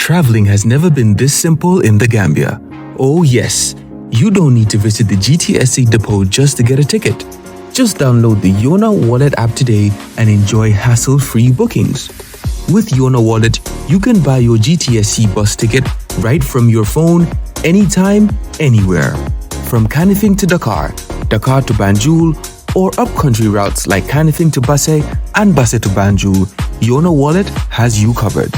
traveling has never been this simple in the Gambia. Oh yes, you don't need to visit the GTSC depot just to get a ticket. Just download the Yona Wallet app today and enjoy hassle-free bookings. With Yona Wallet, you can buy your GTSC bus ticket right from your phone, anytime, anywhere. From Kanifing to Dakar, Dakar to Banjul, or up-country routes like Kanifing to Basse and Basse to Banjul, Yona Wallet has you covered.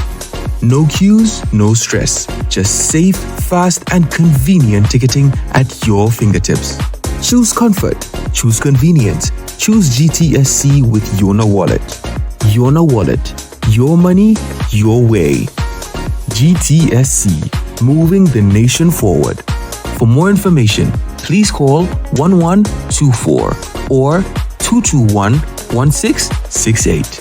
No queues, no stress. Just safe, fast, and convenient ticketing at your fingertips. Choose comfort. Choose convenience. Choose GTSC with Yona Wallet. Yona Wallet. Your money, your way. GTSC. Moving the nation forward. For more information, please call 1124 or 221-1668.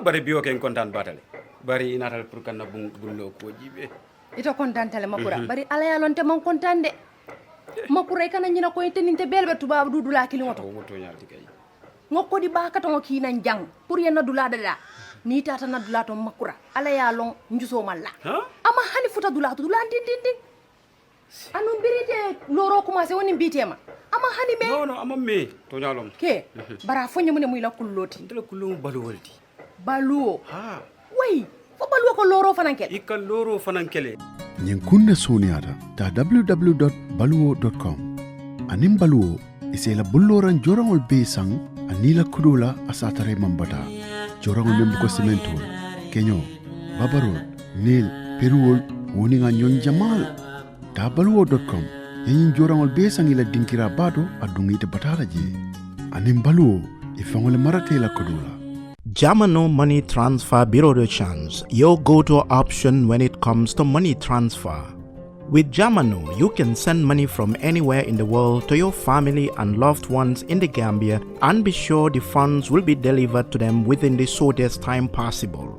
Bari biyo ken kontan batale bari inatal pour kanna bullo ko jibe ito kontan tale makura bari ala ya lonte man kontan de makura kana nyina ko teninte belbe tuba dudula kilimoto moto nyalti kay ngokko di ba katon ki nan jang pour yena dula dala ni tata na dula to makura ala ya lon njuso malla ama hani futa dula to dula din anu birite loro commencé woni bitema ama hani me no ama me to nyalom ke bara fonye mun muy la kulloti ndela kullu balu woldi baluo way fo baluo ko loro fanankele ikka loro fanankele nyin kunna soniata ta www.baluo.com anim baluo isela bulloran jorangol be sang anila kudula asatare mambata jorangol membu ko cementol kenyo babarol nil peruol woninga nyon jamal ta baluo.com yin jorangol be sang ila dinkira bado adungite batala je anim baluo ifangole marate la kudula. Jamano Money Transfer Bureau de Change, your go-to option when it comes to money transfer. With Jamano, you can send money from anywhere in the world to your family and loved ones in the Gambia and be sure the funds will be delivered to them within the shortest time possible.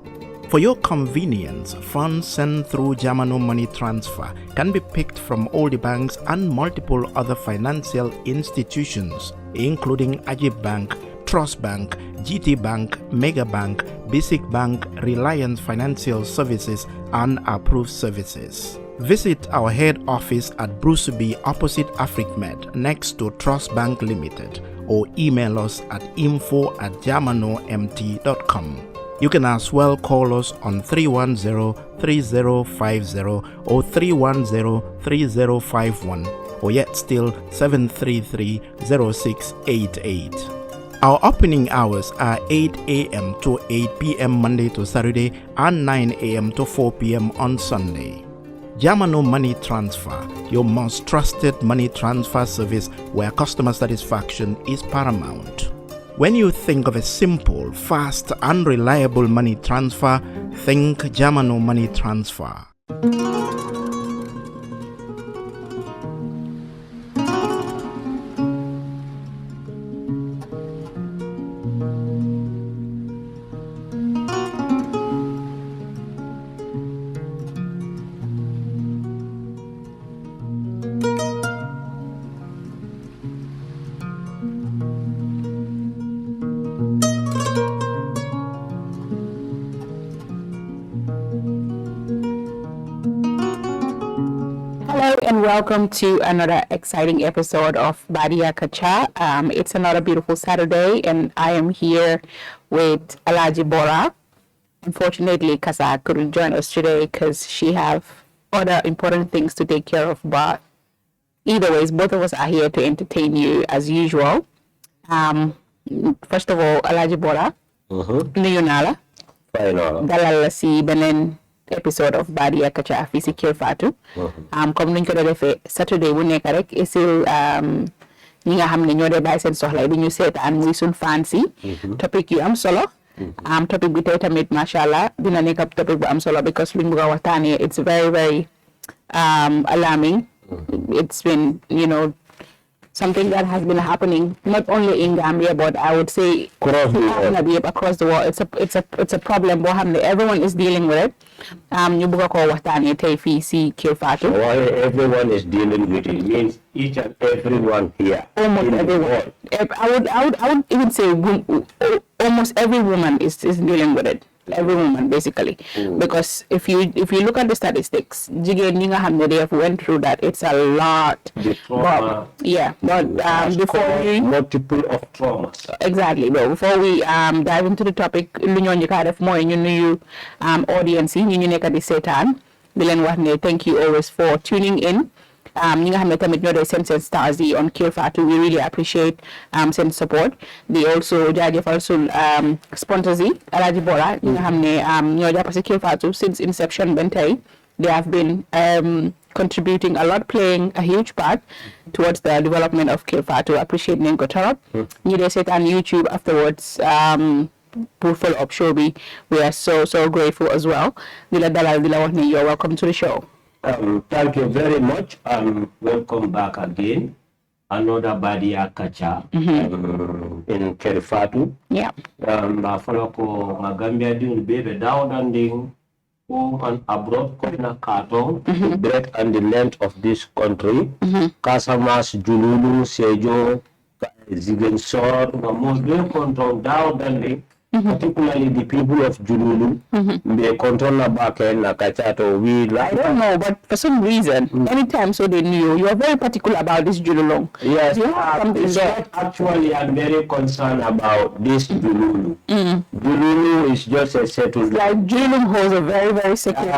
For your convenience, funds sent through Jamano Money Transfer can be picked from all the banks and multiple other financial institutions, including Ajib Bank, Trust Bank, GT Bank, Mega Bank, Basic Bank, Reliance Financial Services, and Approved Services. Visit our head office at Bruceby opposite AfricMed next to Trust Bank Limited or email us at info@jamanomt.com. You can as well call us on 310-3050 or 310-3051 or yet still 733-0688. Our opening hours are 8 a.m. to 8 p.m. Monday to Saturday and 9 a.m. to 4 p.m. on Sunday. Jamano Money Transfer, your most trusted money transfer service where customer satisfaction is paramount. When you think of a simple, fast, and reliable money transfer, think Jamano Money Transfer. Welcome to another exciting episode of Badinya Kaacha. It's another beautiful Saturday, and I am here with Alaji Bora. Unfortunately, Kasa couldn't join us today because she have other important things to take care of. But either ways, both of us are here to entertain you as usual. First of all, Alaji Bora, nuyu naa la. Dalal la si benen episode of Badinya Kaacha fii si Kër Fatou. Comme nuñ ko doon defee Saturday bu nekk rek isil ñi nga xam ne ñoo dee bàyyi seen soxla di ñu seetaan muy suñ fans yi. Topic yu am solo. Topic bi tey tamit macha allah dina nekk topic bu am solo because luñ bëgg a waxtaanee it's very very alarming. It's been something that has been happening not only in Gambia but I would say across the world. It's a problem boo xam ne everyone is dealing with it. ñu bëgg ko waxtaanee tey fii si Kër Fatou. While everyone is dealing with it means each and everyone here. Almost everyone. I would even say almost every woman is dealing with it. Every woman, basically, because if you look at the statistics, jigéen ñi nga xam ne they have went through that, it's a lot. The trauma. But before we multiple of traumas. Exactly. But before we dive into the topic, lu ñoo njëkk def mooy ñu nuyu audience yi ñu nekk di seetaan di leen wax ne thank you always for tuning in. ñi nga xam ne tamit ñoo doon seen stars yi on Kër Fatou, we really appreciate seen support. Di also jaajëfal sul sponsors yi Alhaji Bora ñi nga xam ne ñoo jàpp si Kër Fatou since inception ba tey. They have been contributing a lot, playing a huge part towards the development of Kër Fatou. Appreciate nañ ko torop. ñi dee seetaan YouTube afterwards pour follow up show bi, we are so grateful as well. Di la dalal di la wax ne you're welcome to the show. Thank you very much. Welcome back again. Another Badinya Kaacha in Kër Fatou. Yeah. Follow ko Gambia doing baby down and ding home and abroad corner carton, the breadth and the length of this country. Casamas, Jululu, Sejo, Ziguinchor, Mosle control down and ding. Particularly the people of Jululu, they control the back end, like I don't know, but for some reason, anytime so they knew, you are very particular about this Jululong. Yes, actually, I'm very concerned about this Jululu. Jululu is just a settled. It's like Jululong holds a very, very secret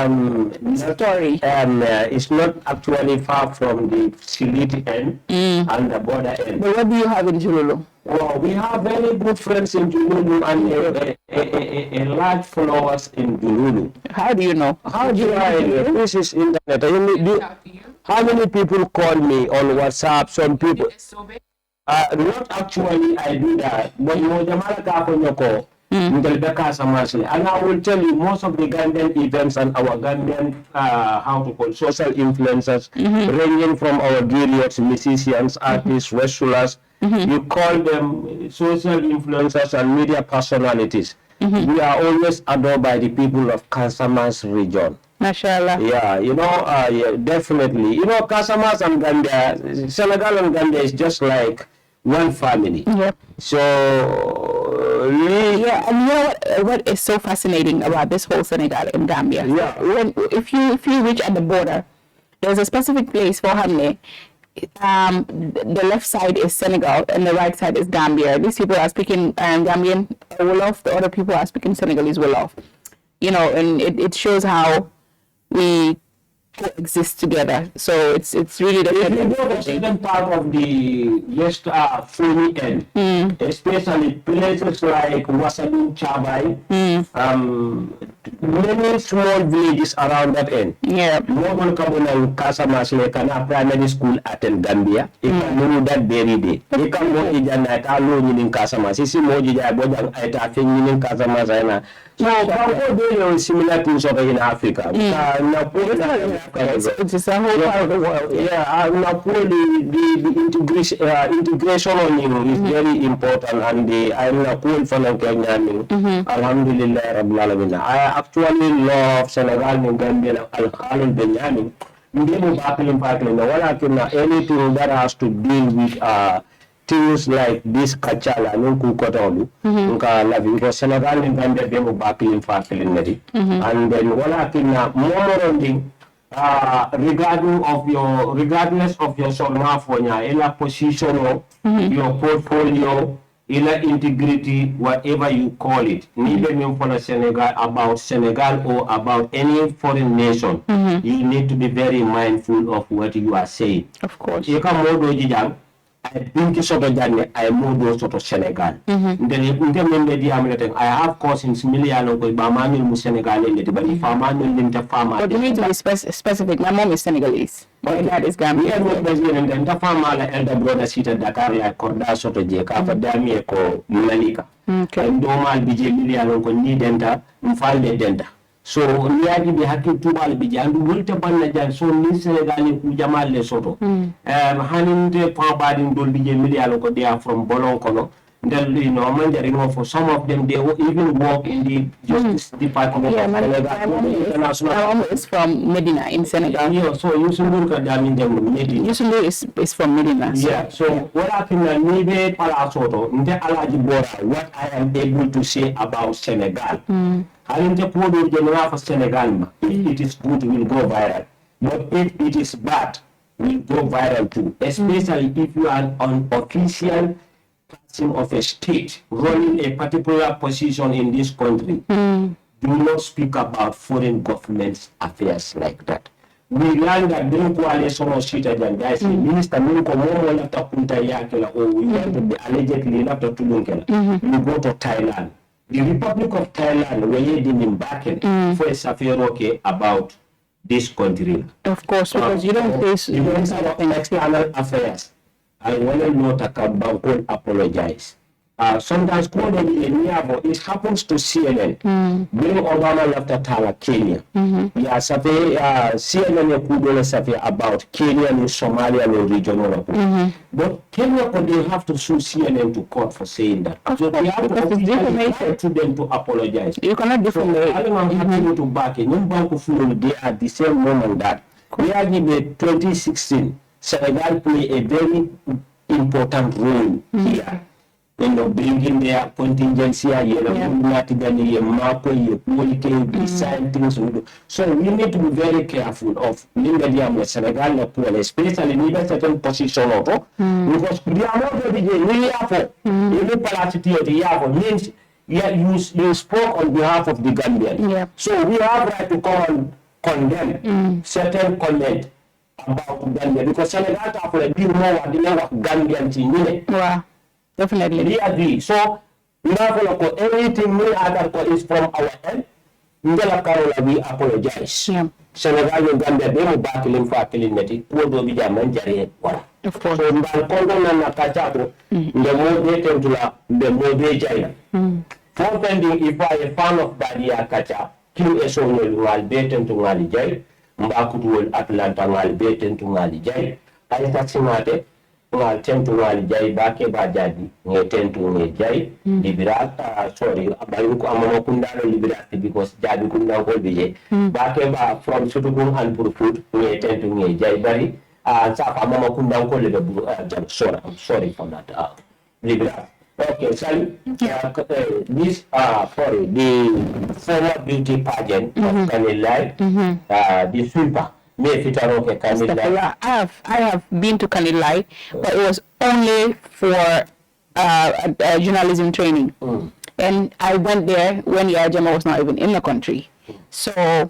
story. It's not actually far from the Siliti end and the border end. But what do you have in Jululong? Well, we have very good friends in Jululu and a large followers in Jululu. How do you know? How do I know? This is internet. How many people call me on WhatsApp? Some people. Not actually, I do that. But and I will tell you, most of the Gambian events and our Gambian, social influencers, ranging from our griots, musicians, artists, wrestlers, you call them social influencers and media personalities. We are always adored by the people of Casamas region. Mashallah. Yeah, yeah, definitely. Casamas and Gambia, Senegal and Gambia is just like one family. Yep. So, yeah, and you know what is so fascinating about this whole Senegal and Gambia? Yeah. If you reach at the border, there's a specific place for Hamne. The left side is Senegal and the right side is Gambia. These people are speaking Gambian Wolof, the other people are speaking Senegalese Wolof. And it shows how we coexist together. So it's really the certain part of the West Funi end, especially places like Wasadou, Chabai, many small villages around that end. Yeah. More Kabuna Casamas Lekana primary school at Gambia. You can know that very day. You can go to alone in Casamas. You see Moji Bojan at in Casamas. So, Bangladesh is similar things over in Africa. It's a whole part of the world. Yeah, the integration on is very important, and I'm not cool for Alhamdulillah Rabbil Alamin. I actually love Senegal and Gambia Al-Khalil Benyamin. Anything that has to deal with things like this Kachala, because Senegal and Gambia they were battling for and then regardless of your sormafonya, position, your portfolio, integrity, whatever you call it, neither for Senegal about Senegal or about any foreign nation, you need to be very mindful of what you are saying. Of course. I think I moved to Senegal. I have cousins Miliano Bamani Senegal, but if I'm but you need to be specific. My mom is Senegalese. My dad is Gambian. The farmer elder brother seated Dakar like Corda Soto Jeka for Damico Mulalika. Okay. Domal BJ Miliano need denta, Mfalde denta. So liadi be hakki tubal bi jandu wolte banna jan so ni Senegal ku jamal le soto haninde pa badin dol bi je milialo ko dia from bolon kono For some of them, they will even work in the Justice Department Yeah, of my Senegal. mom is from Medina in Senegal. Yeah, so Yusundur Medina. Yusundur is from Medina. Yeah, so what happened at Nibe Palasoto, Nte Alaji Bora, what I am able to say about Senegal. Halinte Podo General for Senegal, if it is good, will go viral. But if it is bad, will go viral too. Especially if you are an official person of a state running a particular position in this country. Do not speak about foreign governments' affairs like that. We learned that during coalition of citizens, guys, Minister Minko Momo after Punta Yakela, or we went to the allegedly after Tulunkela, we go to Thailand. The Republic of Thailand, were in Bakken for a Safiroke about this country. Of course, because you don't face the Minister of External Affairs. I want to note a apologize. Sometimes it happens to CNN. During Obama left Tala, Kenya. Yeah, CNN could about Kenya and Somalia and regional. But Kenya could have to sue CNN to court for saying that. So they have to officially to them to apologize. You cannot defamate. I don't have to back in. They are the same moment that we are given 2016. Senegal play a very important role here. Bringing their contingency, design things. So we need to be very careful of Senegal, especially in a certain position, because they are not means you spoke on behalf of the Gambian. Yeah. So we have right to come and condemn certain comment about Gambia, because Senegal have a bit more Gambian thing. Wow. Definitely. We agree. So, we have everything we other is from our end. We apologize. Yeah. Senegal and Gambia, they will back in for killing it. Of course. So, the more they tend to the more they jail. For pending, if I a fan of Badinya Kaacha, kill a soul will be tend to Ngali jail, Mbakutu Atlanta Ngali be tend to Ngali jail. I thought ngal tentu ngal jay bake ba jadi nge tentu nge jay liberal sorry abayu ko amama kundalo liberal because jadi kunda ko biye bake ba from sudugum and purput nge tentu nge jay bari sa amama kunda ko le jam sorry I'm sorry for that liberal. Okay, so this sorry, the former beauty pageant of Kanilai, the sweeper. I have been to Kanilai, but it was only for journalism training, and I went there when Yajama was not even in the country. So I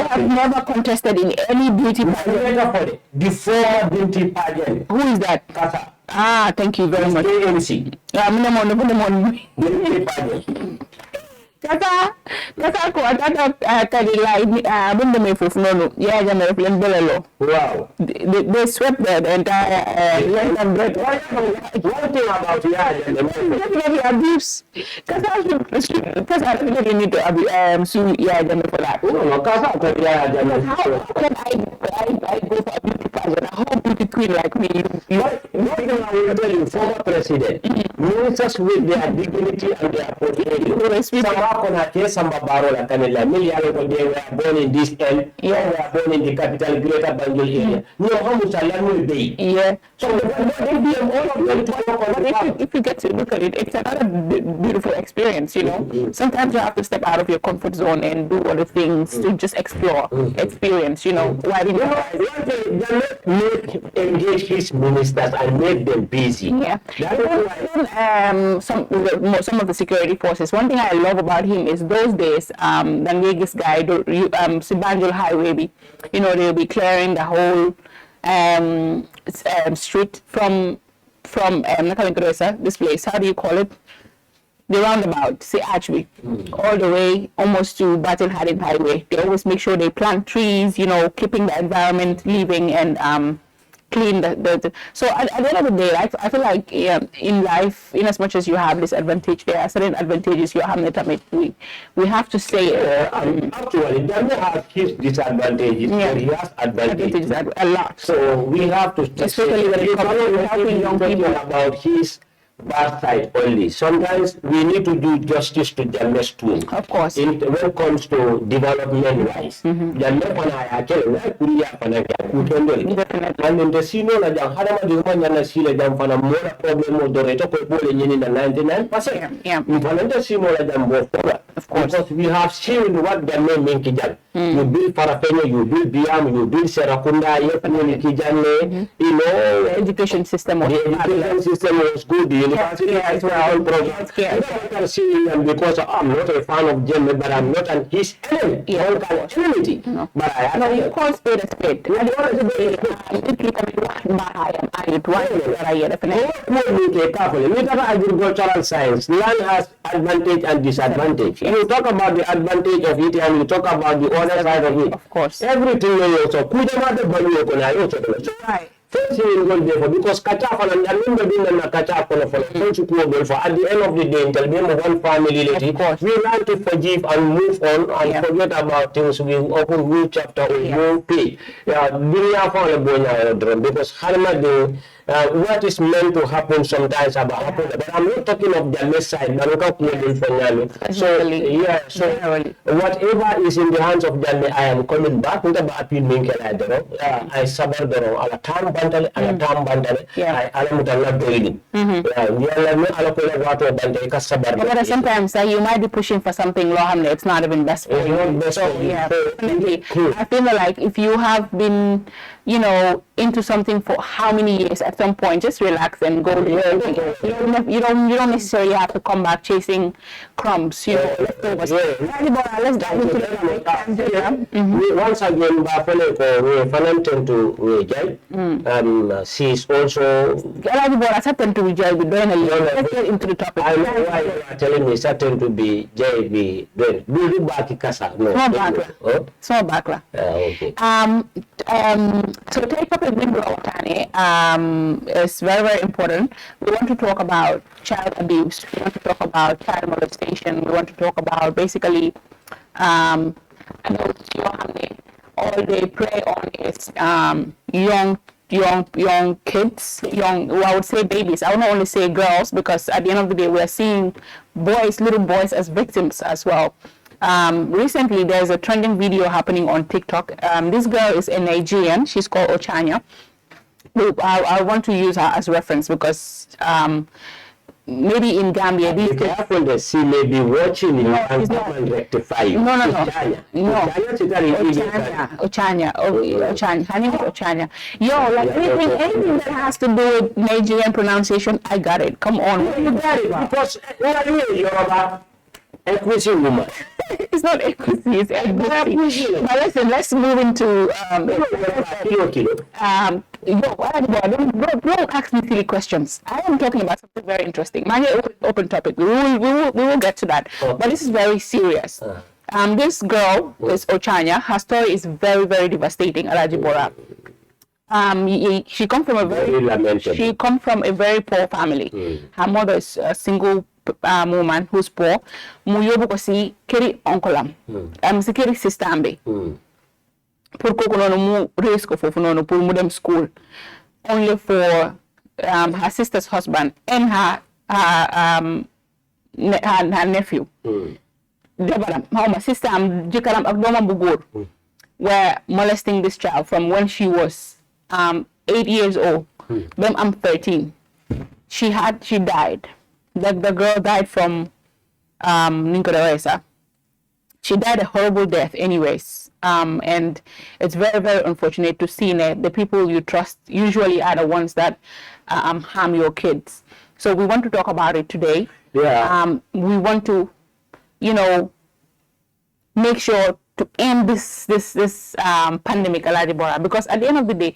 have never contested in any beauty pageant. The former beauty pageant. Who is that? Kasa. Ah, thank you very much. ANC. Kasa ko atata Kanilai bunda me fufunono ya jama plan belelo. Wow. They swept the entire length and breadth. One thing about definitely abuse. Kasa definitely need to sue ya jama for that. No, Kasa ko ya jama. How can I go for a beauty pageant? A whole beauty queen like me. Former president, ministers with their dignity and their portfolio. Samba Barola Kanela, they were born in this end, they were born in the capital, Greater Banjul area. No, how much I will be. Yeah. So if you get to look at it, it's another beautiful experience, you know. Sometimes you have to step out of your comfort zone and do other things to just explore, experience, you know. Why didn't you engage his ministers and make them busy? Yeah. Some of the security forces, one thing I love about him is those days, the Vegas guy, Sibanjul Highway, you know, they'll be clearing the whole street from this place, how do you call it? The roundabout, say Archway, all the way almost to Battle Haddon Highway. They always make sure they plant trees, you know, keeping the environment living and clean so at the end of the day, I feel like in life, in as much as you have this advantage, there are certain advantages you have. We have to say actually Dame has his disadvantages, but he has advantages a lot. So we have to especially when it comes to helping young people about his bad side only. Sometimes we need to do justice to James too. Of course. When it comes to development wise. James and in the sino la jam hadama di manya na sila jam fana mora problem do reto ko bole nyini na 99%. Yeah. Mfalenda sino la jam bo fora. Of course. Because we have seen what the men mean kijal. You build Parafenya, you build Biam, you build Serakunda, Kijane, you know. The education system was good. The university has all programs. Because I'm not a fan of Jemme, but I'm not his enemy. Enemy. But I know you call spade a spade. Agricultural science. Land has advantage and disadvantage. You talk about the advantage of it and you talk about the other side of it. Of course. Everything you also right. First thing you go for because Kacha and I remember being a Kacha for at the end of the day, until we have one family, we learn to forgive and move on and forget about things. We open new chapter or new page. Because what is meant to happen sometimes about happen. But I'm not talking of the left side. So whatever is in the hands of Jamme, I am coming back. I suffer the time bantale and time bantale. I alamutala doing. But sometimes you might be pushing for something low, it's not even best for you. I feel like if you have been, into something for how many years, at some point just relax and go. You don't necessarily have to come back chasing crumbs. Let's dive into the once again, she's also let's get into the topic. I know why you are telling me certain to be JB. Small background. Okay. So take up a member of Tani is very, very important. We want to talk about child abuse. We want to talk about child molestation. We want to talk about basically all they prey on is young kids, I would say babies. I would not only say girls because at the end of the day we are seeing little boys as victims as well. Recently there's a trending video happening on TikTok. This girl is a Nigerian. She's called Ochanya. I want to use her as reference because maybe in Gambia these days she may be watching you and come and rectify you. No. Ochanya. Her name is Ochanya. Anything that has to do with Nigerian pronunciation, I got it. Come on. You got it because Yoruba. Equity woman. It's not equity, it's equity. But listen, let's move into don't ask me silly questions. I am talking about something very interesting. My open topic. We will get to that. Okay. But this is very serious. This girl is Ochanya. Her story is very, very devastating, Alaji Bora. She come from a very poor family. Her mother is a single woman who's poor. Mu yobu ko si keri uncle am. Si keri sister ambe. Pour koko nono mu raise ko fofu nono pour mu dem school. Only for her sister's husband and her nephew. Jabaram, my sister am jikaram ak domam bu goor were molesting this child from when she was 8 years old. Then I'm 13. She died. The girl died from she died a horrible death anyways. And it's very, very unfortunate to see that the people you trust usually are the ones that harm your kids. So we want to talk about it today. Yeah. We want to, make sure to end this pandemic, Bora, because at the end of the day,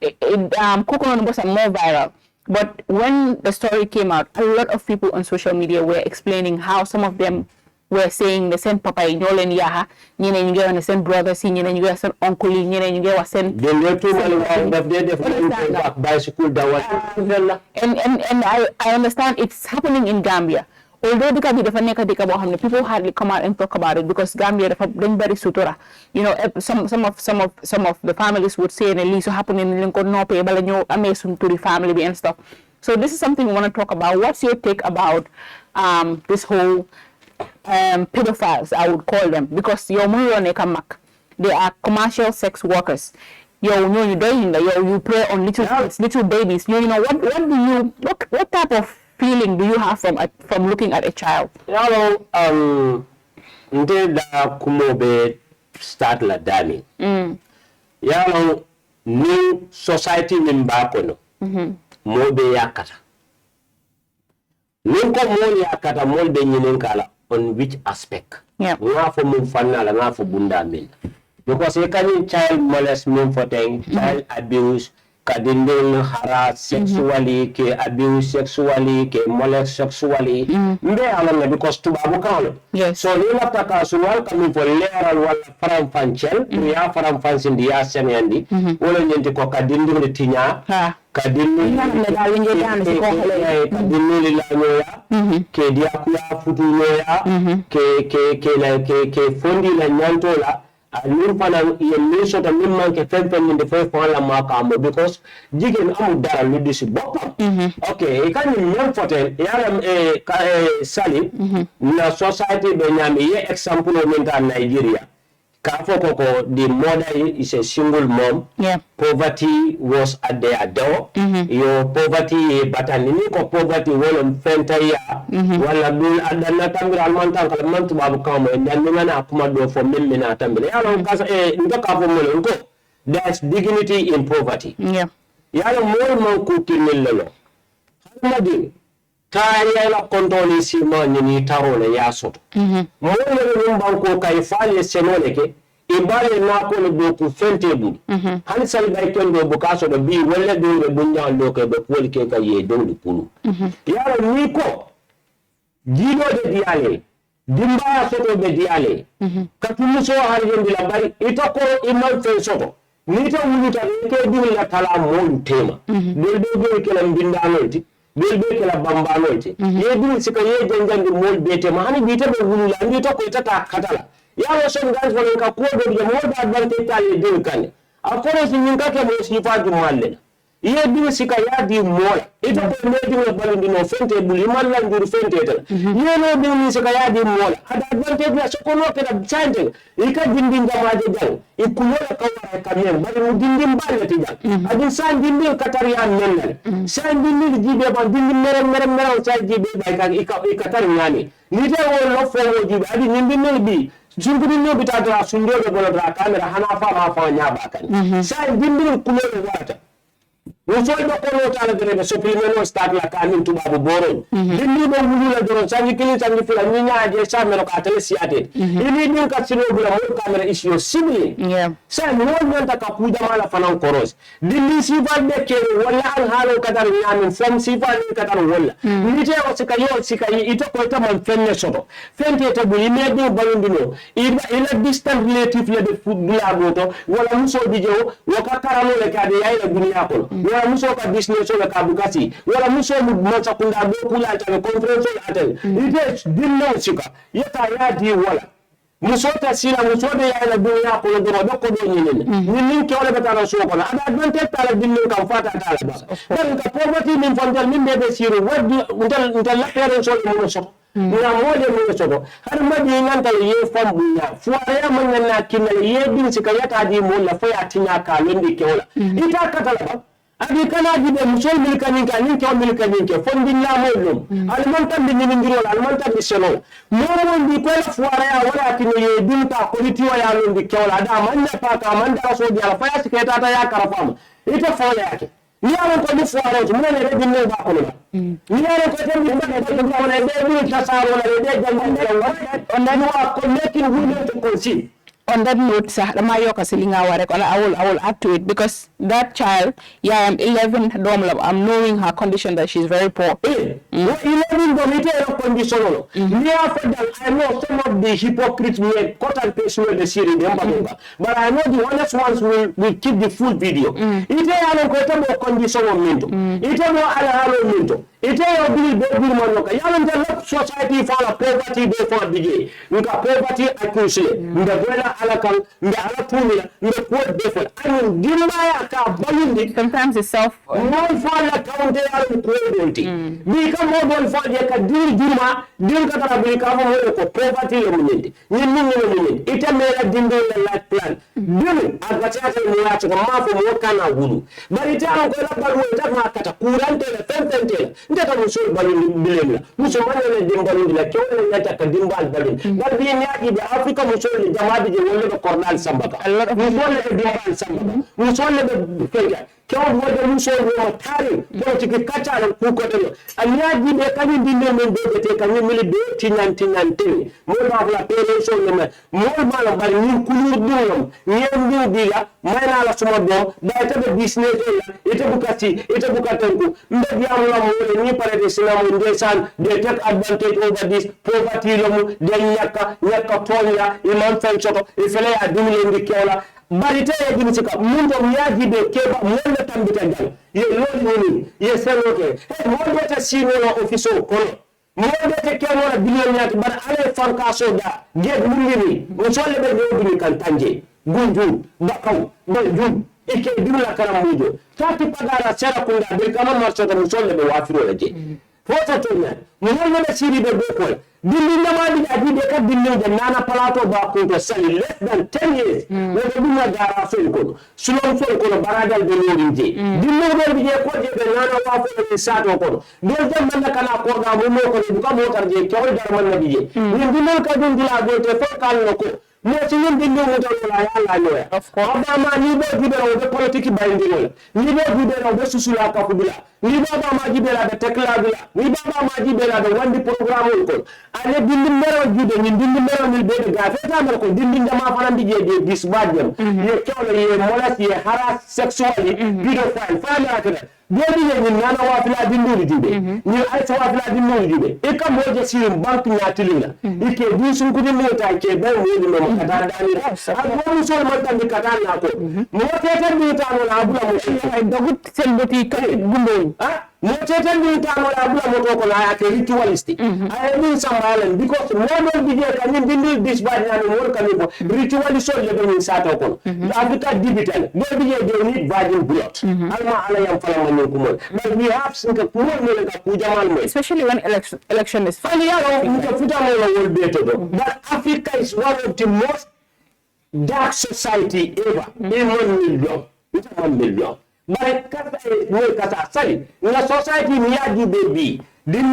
Coconut was more viral. But when the story came out, a lot of people on social media were explaining how some of them were saying the same papa in Yolen Yaha, Nina you get the same brother, senior and you get some uncle, Nina you get send. They were too bicycle that and I understand it's happening in Gambia. Although people hardly come out and talk about it because Gambia very sutura. You know, some of the families would say and at least happening in Lincoln no pay amazing to the family and stuff. So this is something we want to talk about. What's your take about this whole pedophiles, I would call them, because they are commercial sex workers. You prey on little babies. You know what type of feeling do you have from looking at a child? Kumobe start la dami. New society nimbakono. Mobe yakata. Ninko mo yakata molbe nyininkala on which aspect? Yeah. Ngafo mufana ngafo bunda min. Because you can child molestment for thing, child abuse, kadinding harass sexually, ke abuse sexually, ke molest sexually. Because to babu. Yes. So you have to welcome for layer wala faram fanchel, we are faram fans in the Asian wala nyenti ko kadinding the tinya. Kadinding ke diakuya futuloya ke fondi la nyantola alim pana ye sort of limman ke fempen in the first one la makamo because jigen amu dara ludisi bopam. Okay, e kan nyam fotel yaram sali na society be nyami ye example o menta Nigeria. Kafoko, the mother is a single mom. Yeah. Poverty was at their door. Your poverty, but poverty will fenta ya. Wala bil adana tambira almanta kalamantu babu kamo. Ndandungana akumado for mimina tambira. Yalo kasa ndaka fomole unko. There's dignity in poverty. Yeah. Yalo more man kukinilolo. Hamadi. Taya la kontoli sima nini tarole ya soto. Mwole numbanko kaifale senoleke, ibale nako le boku fentebu. Hani salibai kendo bukaso de bi wele do le bunyan loke be kweli keka ye dondu pulu. Yaro niko, gido de diale, dimba soto be diale. Katumuso hariyendi la bari, itako iman fen soto. Nita wuluta nike dili la tala molu tema. Delbe ke la mbinda nolti. Belbe ke la bamba nolti ye dum sika ye janjandi mol bete ma hani bite be wulu la ndi to ko tata katala ya wo son guys wala ka ko do de mo da advantage ta ye dum kan akoro si nyinga ke mo sifa du malle ye dum sika ya di mola ito ko me dum la balindi no fente buli man la ndur fente ta ye no dum sika ya di mola ada advantage la so ko no ke da chante ika dindin jamaje jang ikulola kawara kamien bari mu dindin balle ti jang adin san dindin katariya men san dindin jibe ban dindin mere sa jibe bay ka ikatar ngani ni de wo lo fo wo jibe adi dindin bi jungudi no bitata sundo be bolata kamera hanafa ma fa nya bakan san dindin kulola wata Wufo do kono tala gere supplement start la kamin to babu boron dindi do wulu la doron sanji kili sanji fila ni nyaaje sa melo ka tele siate ini din ka sino bula mo camera is your sibling sa no nyanta ka puja mala fanan koros dindi si valde ke wala an halo kadar nyamin fam si valde kadar wala ni te o sika ito ko ta man fenne soto fente to bu ime do balundino ila distant relative le de football boto wala muso bijo waka karamo le ka de yaila dunia ko wala muso ka business wala ka bukasi wala muso mu mata kunda do kula ta conference atel ite dinno sika yata ya di wala muso ta sila muso de ya la dunya ko do ko do ni ke wala bata so ko ada advantage ta la dinno ka fata ta la ba ka poverty min fondal min be siru wadi untal la parents so mo so na mole mo so har madi nganta ye fam bunya fuara man na kinal ye din sika yata di mo la fa ya tinya ka lendi ke wala ita ka ta la adi kana jibe musol milkanin ka nin ko milkanin ke fondilla molum almanta bi ni ngiro almanta bi seno mo ndi ko la fuara ya wala tin ye dinta ko litiwa ya non di kewla da man na pa ka man da so di ala fa ya siketa ta ya karafam ita fole yake ni ala ko ni fuara mo ne re dinne ba ko la ni ala ko tan bi ba ko ko wala be ni tasaro la be jambe on dan wa ko making women to conceive on that note, I will add to it because that child, I'm 11, I'm knowing her condition that she's very poor. 11 condition. I know some of the hypocrites will cut and paste the series, but I know the honest ones will keep the full video. It is a condition of mental. It is a mental. It is a bill society for poverty before the poverty accusation. Sometimes it's self. Become more for the poverty. It a made a dimble like plan. Doing advertising but it a current that was so balloon. But we the Africa Musoli, Jamadi, Cornal Sambaka. A lot of we saw the figure. Count what the Musoli were carrying, political catcher and cook. And yet, we can be named the take a 1919. More of la parents on them, more man by new Kulu, new Dilla, Mana Sumo, that of business, it a Bukati, it a Bukatenku, Mediam, new Paradisina, they take advantage over this poverty, then Yaka Toya, Imam Fencho, if they are doing the Kela. But it is a Mundo Yaji de Keba, Munda Tambitagal, ye Lord, ye Senator, more better senior officer, more better camera billionaire, but I found Castle that get Muni, which all the Robin can tange, Gunju, Bakau, Belgium, Ike Dula Caramujo, Tati Pagara, Seracunda, Belcama Marcha, the Musole, the Wafirology. What a tournament, we never see the book. Building the money that we get building the Nana Palato Baku to sell in less than 10 years. When we do not have a Sulon Folko, Baradal Belurinji. Didn't be a quarter the Nana Waffle in Sato. There's the Mandakana Koga, Mumo, become water, they told Darmanabi. We do not come to the Folkan. Most of them didn't know what of course. Neither the political binding, neither the Susulaka Kubila, neither Majibela, the Tekla, neither Majibela, the one the program will call. And they didn't know you, they didn't know will be the guy. Didn't the Mafandi this badger. You kill a molest, you harass sexually, pedophile, fire. Baby, you Nana Wafla didn't do it. You also have not did it. It can be just in banking Atilina. It can do some good in the I can then with the Katana. I want so much than the Katana. More than the town on Abula, and the good celebrity Gumbo. More than the town on Abula, I can ritualistic. I have been some island because more than the year can do this by the work and ritually so living in Satoko. Africa digital. Baby, they need virgin blood. I'm but we have especially when election is but Africa is one of the most dark society ever in 1 million. It's 1 million. But in a society near baby, there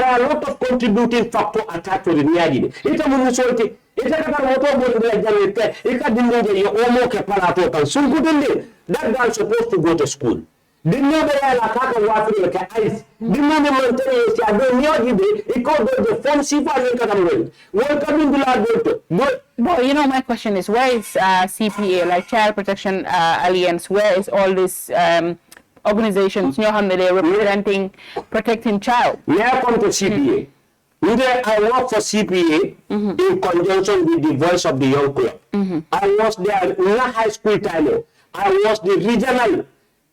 are a lot of contributing factors attached to the Niadi. It's a municipality. It's a that girl supposed to go to school. Didn't know they are like ice. Didn't know the mountains. I don't know it called the phone Sifa. Welcome in the Well, you know, my question is, where is CPA, like Child Protection Alliance? Where is all this organizations, you know, how they're representing, protecting child? We have come to CPA. I work for CPA in conjunction with the Voice of the Young Club. I was there in a high school time. I was the regional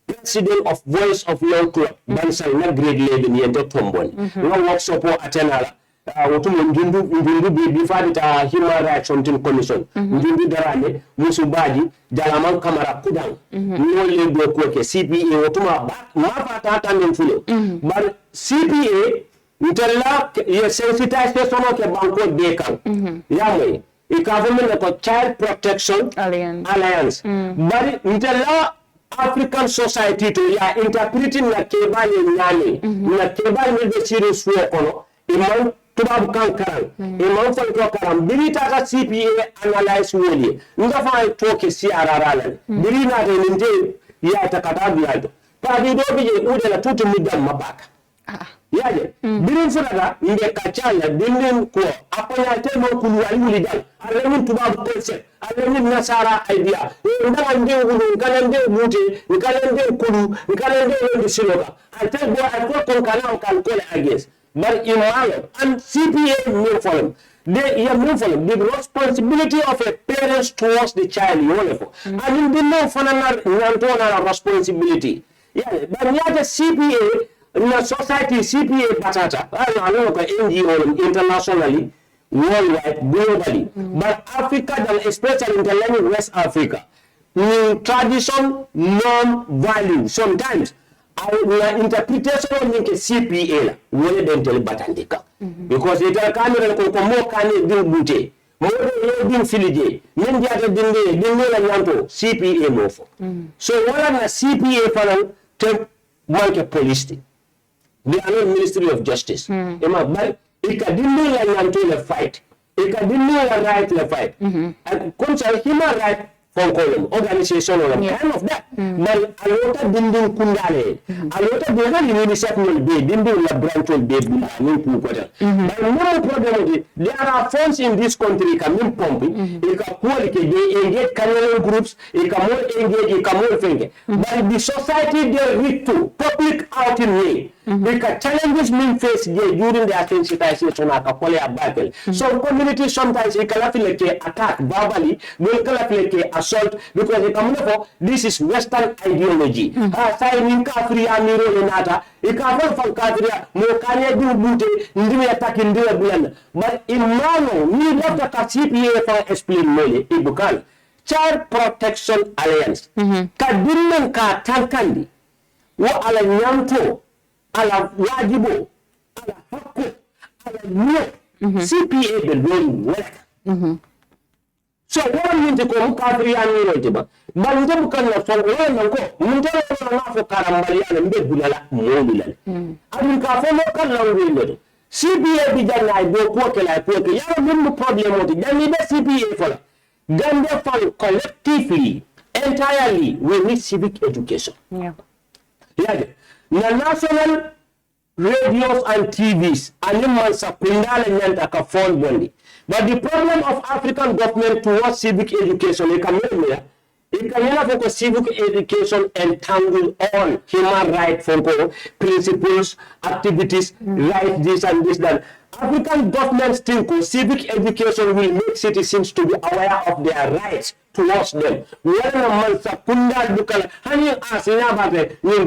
president of Voice of Young Club. Bansai na grade 11 yente tombon. No workshop atenala. Before the Human Rights Commission. Njundu darane musubaji jalaman kamara kudang. No lebo kweke CPA wotuma mapa tata mfulo. But CPA Nitella ye sensitization ke banko dekan. Yamwe. The government of Child Protection Alliance. But Nitella African society to ya interpreting na keba nyane. Na keba ni the serious work ono. Imam tubabu kankaran. Imam fanko karam. Biri tata CPA analyze woli. Ngafa toke si ararala. Biri na de nje ya takatabu yato. Padi dobi je ude la tutu midam mabaka. yaje birin fulata nge kachala dindin ko apoya temo kulu wali wuli dal alamin tubabu concept alamin nasara idea ndala nde wulu kala nde muti kala nde kulu kala nde wulu siloka ate go ate kon kala kan ko against but in Malo and CPA move for them the responsibility of a parent towards the child wonderful and in the no for na responsibility but yet CPA in a society CPA batata I know NGO internationally worldwide globally but Africa and especially in the land of West Africa tradition norm value sometimes our interpretation of the CPA wole dental batandika because it camera ko mo kan din bute mo din filije min diata dinde la nyanto CPA mofo so wala na CPA panel te manke police they are not Ministry of Justice ema bal ikadinde la nyanto le fight ikadinde la right le fight and concern human right from column organization or kind of that but a lot of dinding kundale a lot of the UNICEF will be dinding la branch will be but no problem there are funds in this country coming pumping they engage Canadian groups they can more engage more thing but the society they read to public out in way because challenges mean face during the sensitization of a battle so community sometimes they can attack verbally they can assault because they come for this is Western ideology. Sai ni Kafria miro lenata. Ikafo from Kafria mo kanya du bute ndimi attack ndimi bulan. But imano ni Dr. CPA for explain mole ibukan. Child Protection Alliance. Kadinnan ka tankandi. Wa ala nyanto, ala wajibo, ala hakku, ala nyo. CPA belong work. So one minute ko mukafiri amiro tiba banje bukanna so wala ko munte na fo karambali ala mbe bulala molula adun ka fo lokal langwe CPA bi janna do ko kala ko ke ya mun problem odi janni be CPA fola gande fal collectively entirely we need civic education yeah na national radios and TVs animal sakundala nyanta ka phone bondi. But the problem of African government towards civic education, it can focus civic education entangle all human rights principles, activities, right this and this that. African governments think civic education will make citizens to be aware of their rights towards them. Government will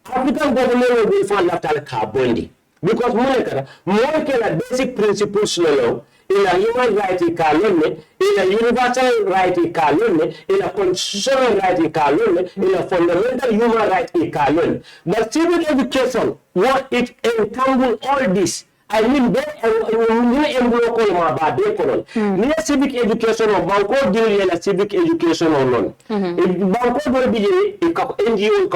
African government will be found after carbon. Because more basic principles in a human right in a universal right in a constitutional right in a fundamental human right in but civic education, what it entangle all this. I mean, civic education or banko deal in civic education or none. Banko will be NGO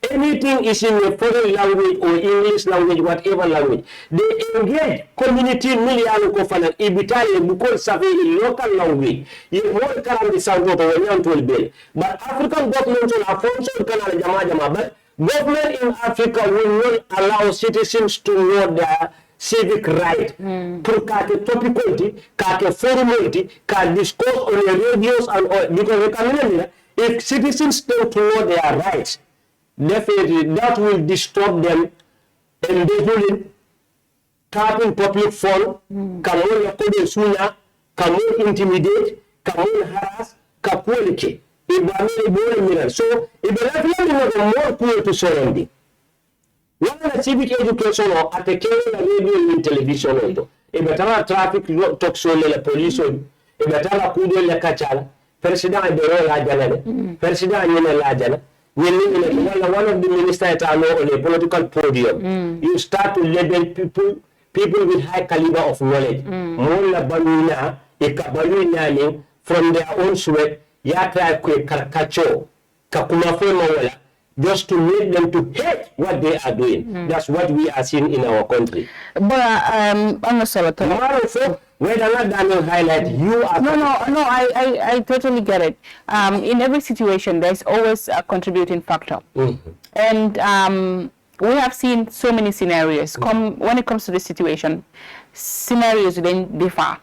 anything is in a foreign language or English language, whatever language. They engage community million kofana ibitali because of local language. You won't come the sound of a but African government will function but government in Africa will not allow citizens to know their civic right. Through topicality, formality, can discuss on the radios and all. Because if citizens don't know their rights, definitely that will disturb them embezzling, tapping public phone, come on, come on intimidate, come on harass, kapolike. So, if the more clear to surrounding. One civic education or at the radio and television, if the traffic talk so the police, if the kudo la kachala, President Bora Lajana, President Yena Lajana, one of the ministers on a political podium. You start to label people with high caliber of knowledge. Mola Banina, Ekabalu from their own sweat. Yatra kwe karakacho kakumafema just to make them to hate what they are doing. That's what we are seeing in our country. Bora, Wait, I'm not done highlight you are. No, I totally get it. In every situation, there's always a contributing factor. And we have seen so many scenarios. When it comes to this situation, scenarios then differ.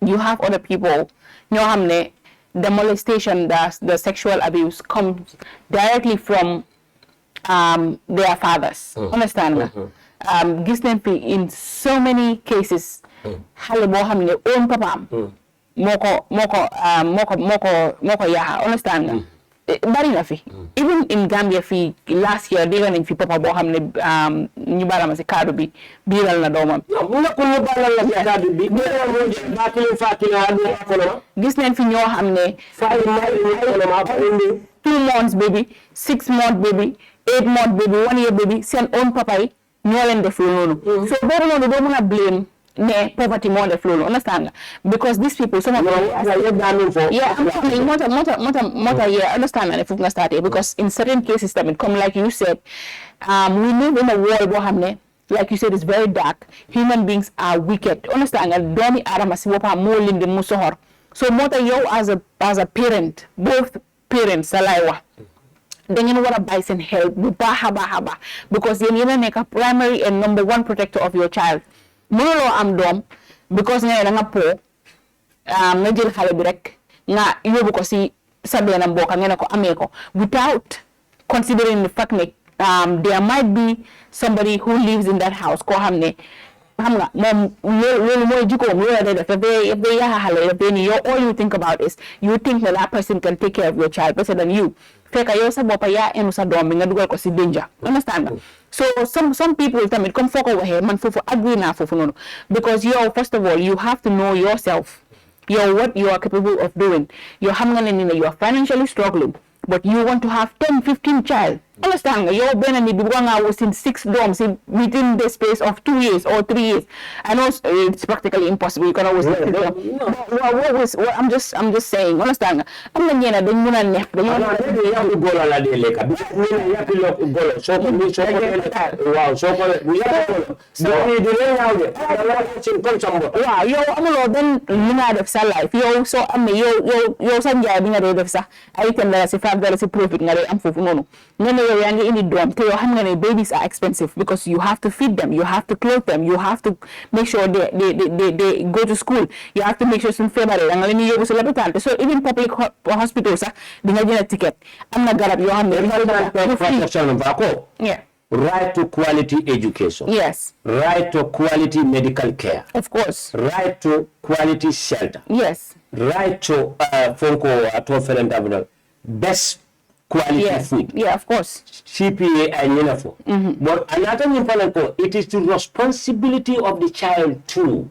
You have other people, the molestation, the sexual abuse comes directly from their fathers. Understand nga? Gis nañ fi in so many cases xale boo xam ne own papaam moo ko yaaxa. Understand nga? Bari na fi. Even in Gambia fi last year dégg nañ fi papa boo xam ne ñu balama si kaddu bi biiral na doomam. Gis nañ fi ñoo xam ne 2 months baby, 6 months baby, 8 months baby, 1 year baby, seen own papa yi ñoo leen def loolu noonu. So boobu noonu doo mën a blame ne poverty moo def loolu. Understand nga? Because these people, some of them, yeah, I'm coming, yeah, understand nga ne foofu nga starté. Because in certain cases tamit, come like you said, we live in a world boo xam ne, like you said, it's very dark. Human beings are wicked. Understand nga? Doomi aadama si boppam moo leen di mu soxor. So moo tax yow as a parent, both parents sa lay wax, da ngeen war a bàyyi seen xel bu baax a baax because yéen a nekk primary and number 1 protector of your child. Mënuloo am doom because nga ne da nga nga jël xale bi rek nga yóbbu ko si sa benn mbokk nga ne ko amee ko without considering the fact ne there might be somebody who lives in that house koo xam ne xam nga moom loolu mooy jikkoom loolu la def dafay yaaxa xale dafay ni yow all you think about is you think that person can take care of your child better than you fekk yow sa boppa yaa enu sa doom bi nga dugal ko si danger. Understand nga? So some people tamit comme foo ko waxee man foofu agree naa foofu noonu because yow first of all you have to know yourself, what you are capable of doing. Yow xam nga ne you are financially struggling but you want to have 10-15 child. Understand nga? Yow benn nit bi bu nga wasin 6 doms within the space of 2 years or 3 years. I know it's practically impossible. You can always I'm just saying. Understand nga? Am na ñeena dañ mën a neex dañu golo la de lekka bi ñu yapi lo golo soo ko waaw soo ko ni di leen ñaaw de la ci comme sambo waaw yow amuloo benn li nga def sa life yow soo amee yow sa njaay bi nga dee def sax ay $10 si $5 si profit nga dee am foofu noonu nga ne yow yaa ngi indi doom te yow xam nga ne babies are expensive because you have to feed them, you have to clothe them, you have to make sure they go to school, you have to make sure suñ feebaree da nga leen di yóbbu si lopitaan. So even public hospital sax di nga jënd ticket am na garab yoo xam ne yeah. Right to quality education. Yes. Right to quality medical care. Of course. Right to quality shelter. Yes. Right to best quality food. Yeah, of course. CPA and UNIFOR. But another important point, it is the responsibility of the child too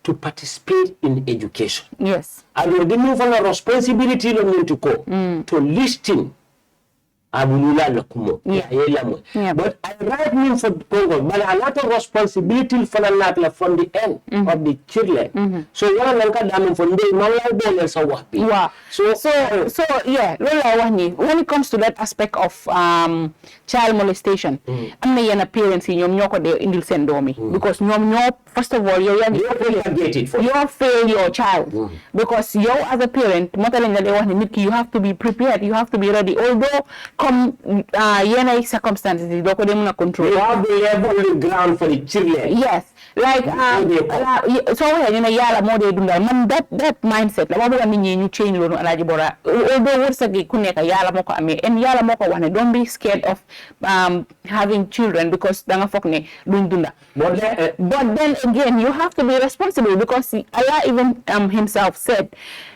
to participate in education. Yes. And the responsibility to listen. Yeah. But I write me for Congo, but a lot of responsibility for the from the end of the children. So one of them from the wow. So yeah, when it comes to that aspect of child molestation, I'm not parents in your indil sendomi because first of all you fail your child because you as a parent you have to be prepared, you have to be ready. Although come circumstances you don't control. You have the level ground for the children. Yes, like so yala mo de dundal man that mindset la wabu ni ñu change lolu Alhaji Bora. Although wërsëg ku nekk yala moko amé and yala moko wax ne don't be scared of having children because da nga fokk ne duñ dunda. But then again you have to be responsible because Allah even himself said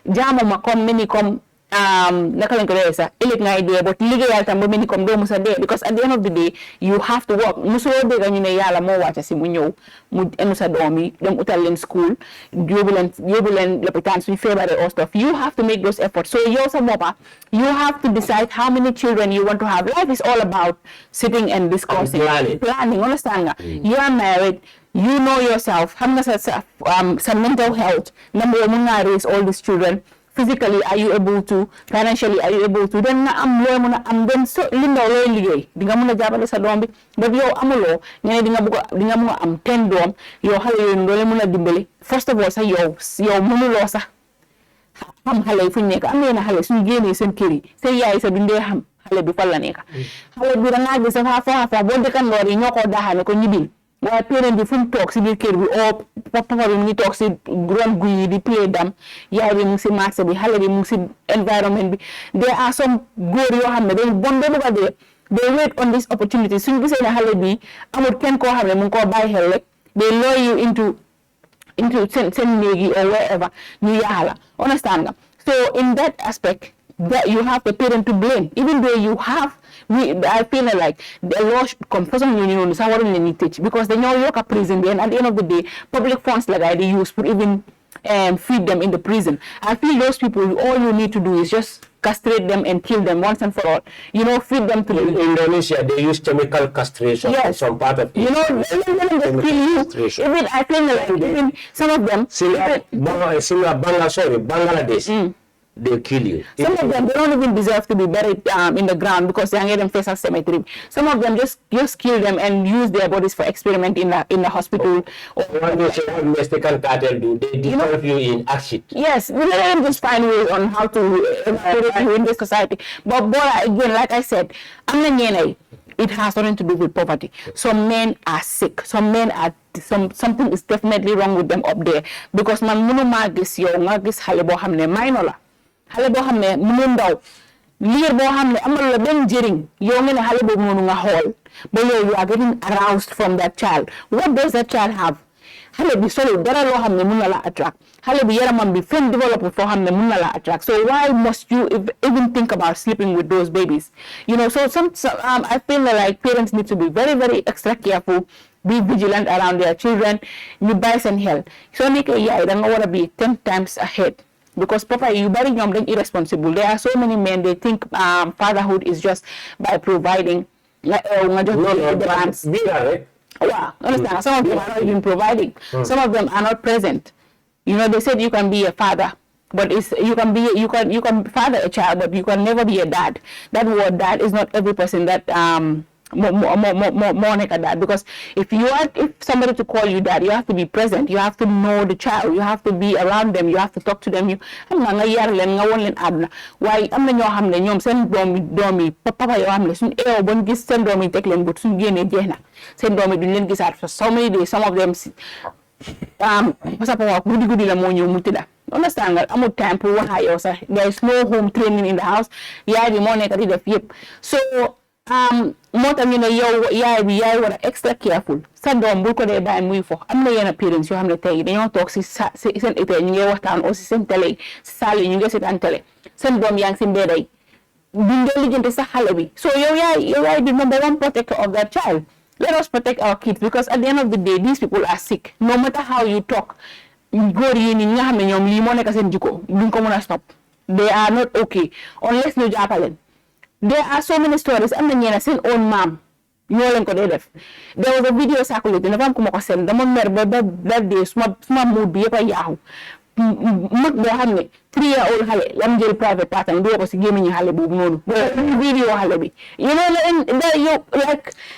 jamo ma kom mini kom naka lañ ko dee sax ëllëg ngay dee but liggéeyal tam ba mel ni comme doo musa dee because at the end of the day you have to work musuloo dégg ñu ne yàlla moo wàcca si mu ñëw mu enu sa doom yi dem utal leen school yóbbu leen lopitaan suñ feebaree or stuff. You have to make those efforts. So yow sa boppa you have to decide how many children you want to have. Life is all about sitting and discussing, planning. Understand nga? You are married, you know yourself, xam nga sa mental health, number one mun nga raise all these children physically are you able to, financially are you able to, then nga am loy muna am then so linda loy ligay di nga muna jabale sa dom bi but yow amulo nga di nga muna am 10 dom yow xale yoy ndole muna dimbali first of all sa yow mënulo sax xam xale fu nekk am na xale suñu génnee seen kër yi seen yaay sa dundee xam xale bi fan la nekk xale bi da nga gis fa bo dëkkandoor yi ñoo ko daaxane ko ñibil waaye parent bi fu mu toog si biir kër bi o papa bi mu ngi toog si ron guy yi di play dam yaay bi mu ngi si marché bi xale bi mu ngi si environment bi there are some góor yoo xam ne dañ bon ba bëgg a dee they wait on this opportunity suñu gisee ne xale bi amul kenn koo xam ne mu ngi koo bàyyi xel rek they lure you into seen néegi or wherever ñu yaala understand nga so in that aspect that you have the parent to blame even though you have I feel like the law should come for some union because they know you're a prison and at the end of the day public funds like they use for even feed them in the prison. I feel those people all you need to do is just castrate them and kill them once and for all. You know, feed them to in Indonesia they use chemical castration. Yes. In some part of it. You know, they kill you. Even I feel like even some of them Bangladesh. They kill you. Some of them, they don't even deserve to be buried in the ground because they are getting face of cemetery. Some of them just kill them and use their bodies for experiment in the hospital. What Mexican cartel do? They develop you in acid. Yes, we let them just find ways on how to you in this society. But Bora, again, like I said, it has nothing to do with poverty. Some men are sick. Some men are something is definitely wrong with them up there because man munu magis yo magis xale bo xamne mayno la xale bo xamne munu ndaw liir bo xamne amal la ben jering yo ngene xale bo munu nga xol ba you are getting aroused from that child. What does that child have? Xale bi solo dara lo xamne munu la attract xale bi yaramam bi fen develop fo xamne munu la attract. So why must you even think about sleeping with those babies? You know, so I feel like parents need to be very, very extra careful. Be vigilant around their children. You buy and help. So you don't want to be 10 times ahead. Because Papa, you very young and irresponsible. There are so many men, they think fatherhood is just by providing. Understand? Some of them are not even providing. Some of them are not present. You know, they said you can be a father, but you can father a child, but you can never be a dad. That word dad is not every person that more like a dad, because if somebody to call you dad, you have to be present, you have to know the child, you have to be around them, you have to talk to them. Why am na ñoo xam ne ñoom seen doomi papa yoo xam ne suñ eew bon gis seen doomi teg leen but suñ génnee jeex na seen doomi duñ leen gisaat for so many days. Some of them papa guddi la moo ñëw mu tëdda. Understand nga amul time pour wax yow sax. There is no home training in the house. Yaay bi moo nekk di def yëpp. So moo tax ñu ne yow yaay war a extra careful sa doom bul ko dee bàyyi muy fo. Am na yenn parents yoo xam ne tey dañoo toog si seen été ñu ngi waxtaan aussi si seen télé si salle yi ñu ngi seetaan télé seen doom yaa ngi si mbedd yi duñ dee lijjanti sa xale bi. So yow yaay bi number one protector of that child. Let us protect our kids, because at the end of the day these people are sick. No matter how you talk, góor yi ni nga xam ne ñoom lii moo nekk seen jikko duñ ko mën a stop. They are not okay unless ñu jàppaleen. There are so many stories. Am na ñeena seen own maam ñoo leen ko dee def. There was a video circulating dafa am ku ma ko seen dama mer ba that day suma mood bi yëpp a yaaxu mag boo xam ne 3-year-old xale lam jël private part am doo ko si gémmiñu xale boobu noonu video xale bi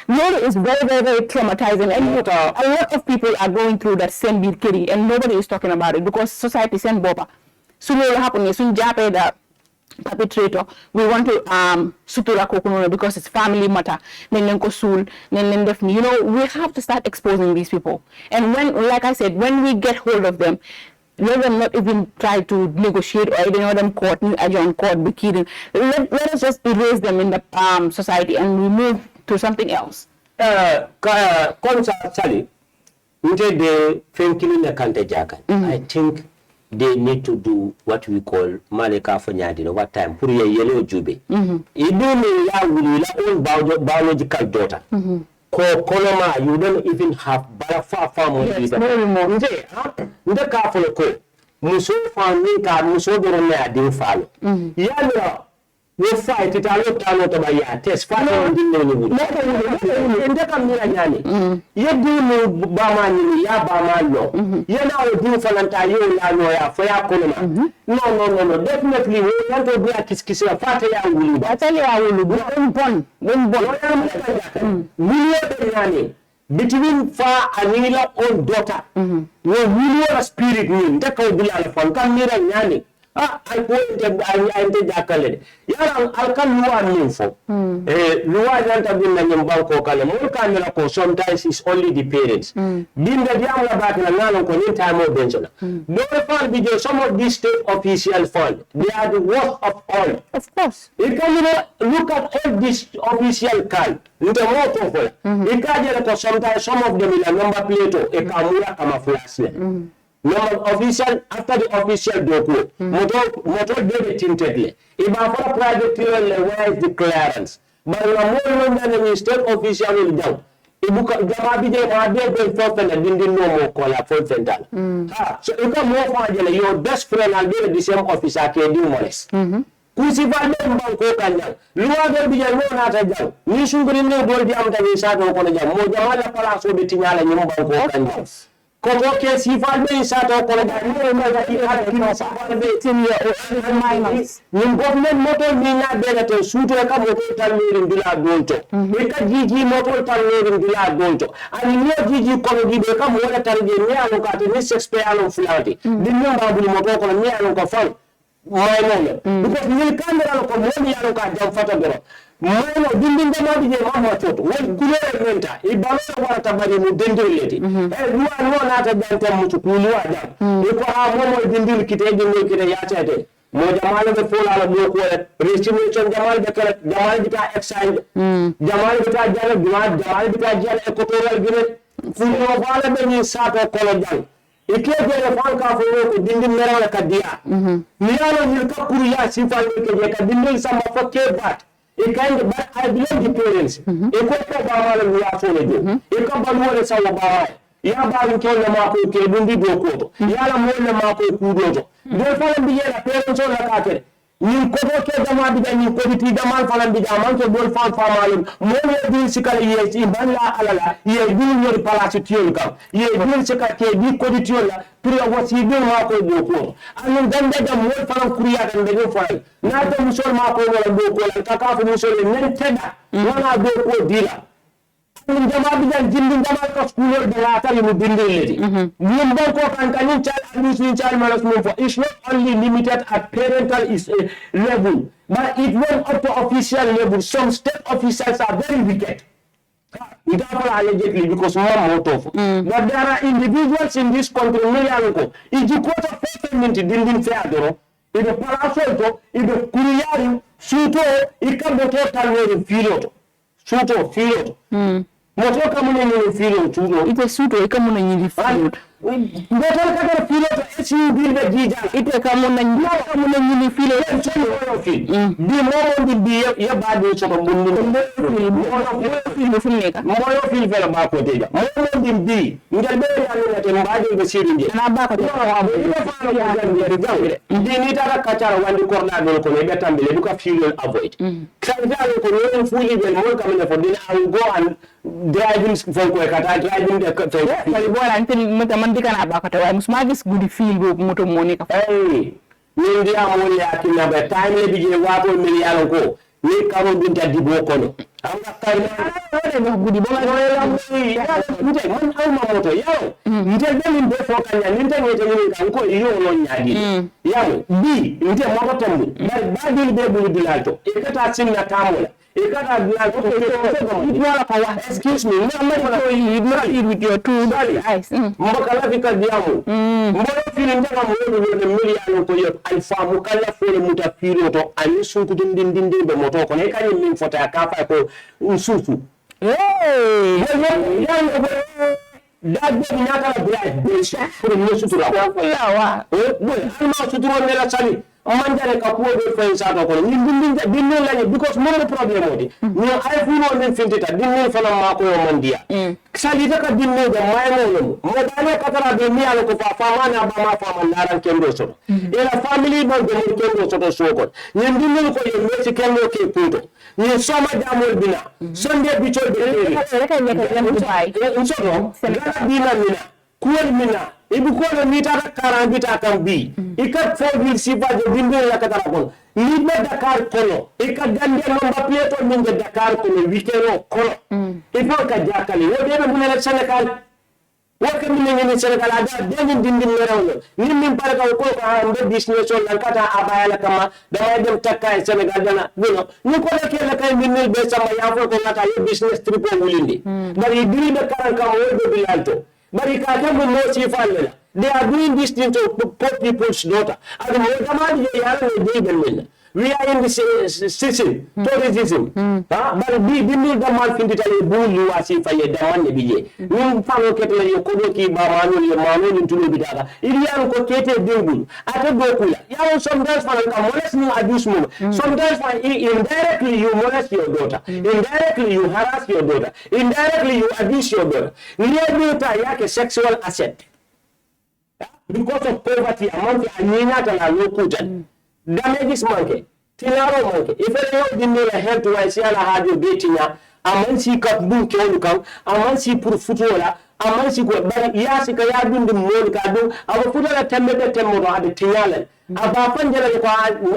loolu is very, very, very traumatizing, and a lot of people are going through that same biir kër yi and nobody is talking about it because society seen boppa su loolu happen ne suñ jàppee da perpetrator, we want to sutura kooku noonu because it's family matter. Nañ leen ko suul nañ leen def ni, you know, we have to start exposing these people. And when, like I said, when we get hold of them, let them not even try to negotiate or even them court, adjourn court, be kidding. Let us just erase them in the society and we move to something else. Sally, the I think they need to do what we call Maleka Fanyadino, what time, Puria Yellow Jube. You own biological daughter. Koloma, you don't even have far more people. The car for a co. Muso family car, Muso Dorona didn't follow. Yellow, wo fight italo tano to baya test fa no dinne ni mo ko inde kam ni anyani yeddi mu ba ma ni ya ba ma no yana o du falanta yo la no ya fa ya ko no definitely we want to be a kiskisa fa ta ya wulu ba ta ya wulu bon wulu de yani between fa anila on daughter wo wulu spirit ni ta ko bila la fon kam ni ran yani I ante jakale yara alkan luwa minfo luwa janta binna nyambanko kale mo kamera ko sometimes is only the parents binda diam la bakna ngalon ko ni time o benjona do fall video some of these state official fall they are the worst of all Of course. you can look at all this official card nte mo to ko ikaje ko sometimes some of them la number plate e kamura kama flash number official after the official document motor debe tinted iba for private le where is the clearance but la mo no state official will down ibuka jama bi de ma de be for na dindin no mo ko la for central so you can more for your best friend and be the same officer ke di moles kusi ba de banko kanya luwa de bi no na ta jang ni sungri ne bol di am ta ni sa ko na jam mo jama la pala so be tinyala nyum banko kanya koto ke sifal be sato ko da ni ma ga ti ha ki no sa be tin ya o minus nim government moto ni na be la to suto ka moto tan ni ndila dolto e ka jiji moto tan ni ndila dolto ani ni jiji ko di be ka mo la tan je ni alo ka te ni sexpe alo fulati di ni ma bu moto ko ni alo ko fal may no because ni camera ko mo ni alo ka jam fata doro mono dindin da madi je mamma toto wal kulere menta e balsa warata bari mu dendeleti e duwa no na ta janta mu to kuluwa jam e ko ha momo dindin kite jinno kite ya tete mo jamal be fola la mo ko restitution jamal be kala jamal bita exchange jamal bita jala jamal bita jala equatorial gine funo wala be ni sato kolo jang e ke be fal ka fo ko dindin mera la kadiya ni ala ni ka kuriya sifal ke ka dindin sama fakke bat e kind but I belong the parents e ko ko ba mala mi ya so le do e ka ba mo le sa wa ba ya ba ni ko le ma ko ke dundi do ko to ya la mo le ma ko ku do to do fa la bi la parents la ka ke ni ko do ke da ma bi da ni ko ti da mal fa la bi da man ke bol fa fa malum mo le di sikala ye ti ban la alala ye bi ni yor palace tiol kam ye bi sikala ke bi ko di tiol la pour wasi bi ma ko do ko anu ganda da mo fa la kuriya da be fa na ta musol ma ko wala do ko la ka fa musol ne teda wala do ko dila min jama bi jan jindin jama ka school de la ta mu dindin leti min bon ko kan kan child abuse in child management for it's not only limited at parental level but it went up to official level. Some state officials are very wicked without allegedly because more motive but there are individuals in this country million if you quote a statement dindin feadoro ibe parasolto ibe kuriyari suto ikaboto talwere filoto suto filoto moto kamune ni filo tudo Ite suto ikamuna nyiri field. moto kadar filoto SUV be jija Ite kamuna nyiri field. di mo di ya ba do so ko bundu Field fulneka. moyo fil fela ba ko deja mo di bi ngal be ya no te mbaade be sirinde Na ba ko di ni tara kachara wandi korna do ko be tambele du ka feel avoid kanja ko no fuli be mo kamene fo dina I will go and driving for ko kata driving de ko Kali bola antin man dikana ba ko tay musma gis gudi field bo moto monika. ni ndi amol ya kinna be time le bije wato million ko ni karo binta dibo kono anga karna Gudi bola mute man awma moto yaw nte be min be fo kanya nte ngete ni kan ko iyo no nyaadi yaw bi nte moto tambu ba dil be bulu dilalto e kata sinna tamola e kata dilalto excuse me no not with your two eyes. mbakala fika diamu mbolo fili ndama mwelu wele million ko yo alfa mukalla fole muta filo to ani sunku dindin be moto ko ne kanyi min fota ka fa ko unsusu dagbe nyaka la bright be sha pour ne sutura Yawa. boy alma suturo mela sali manjare ka ko be fen sa ko ni dinni la because mo problem odi ni ay fu no men fintita dinni fana ma ko mandia sali ka dinni da may mo dale ka tara be mi ala ko fa mana ba ma fa man laran kendo so ila family ba be kendo so to so ko ni dinni ko ye mesi kendo ke puto ni soma jamol bina sonde bichol be reka nyaka Dubai inshallah dina mina kuwel mina ibu ko ni tata karambita kan bi ikat fo bil sifa de dindel la katara kon ni be Dakar kono ikat dande mamba pleto min de Dakar kono weekend kono ifo ka jakali wo de mun la Senegal wo ka min ni Senegal ada de dindin merawlo ni min paraka ko ambe business on la kata abaya la kama da dem takka Senegal dana buno ni ko le ke la kay min be sama ya fo ko ngata yo business trip o wulindi bari diri be karan kam wo be bilalto bari ka ke mo ci falle they are doing this thing to poor people's daughter and we are in this season tourism but bi no da mal findi tale bulu wasi faye da wanne biye ni famo ketla yo ko do ki ba manu ni tulo bidara il y a ko kete dingul ata do kula ya sometimes for molest no abuse mo sometimes for indirectly you molest your daughter indirectly you harass your daughter indirectly you abuse your daughter ni daughter yake sexual asset because of poverty among the anyina la lokutan damages monkey tinaro monkey if you dinne la health wise ala radio betinya amansi kap bu kewlu kam amansi pour futola amansi ko bari yasi ka ya dundu mol ka do aba futola tembe temmo do ade tinyalen aba panjala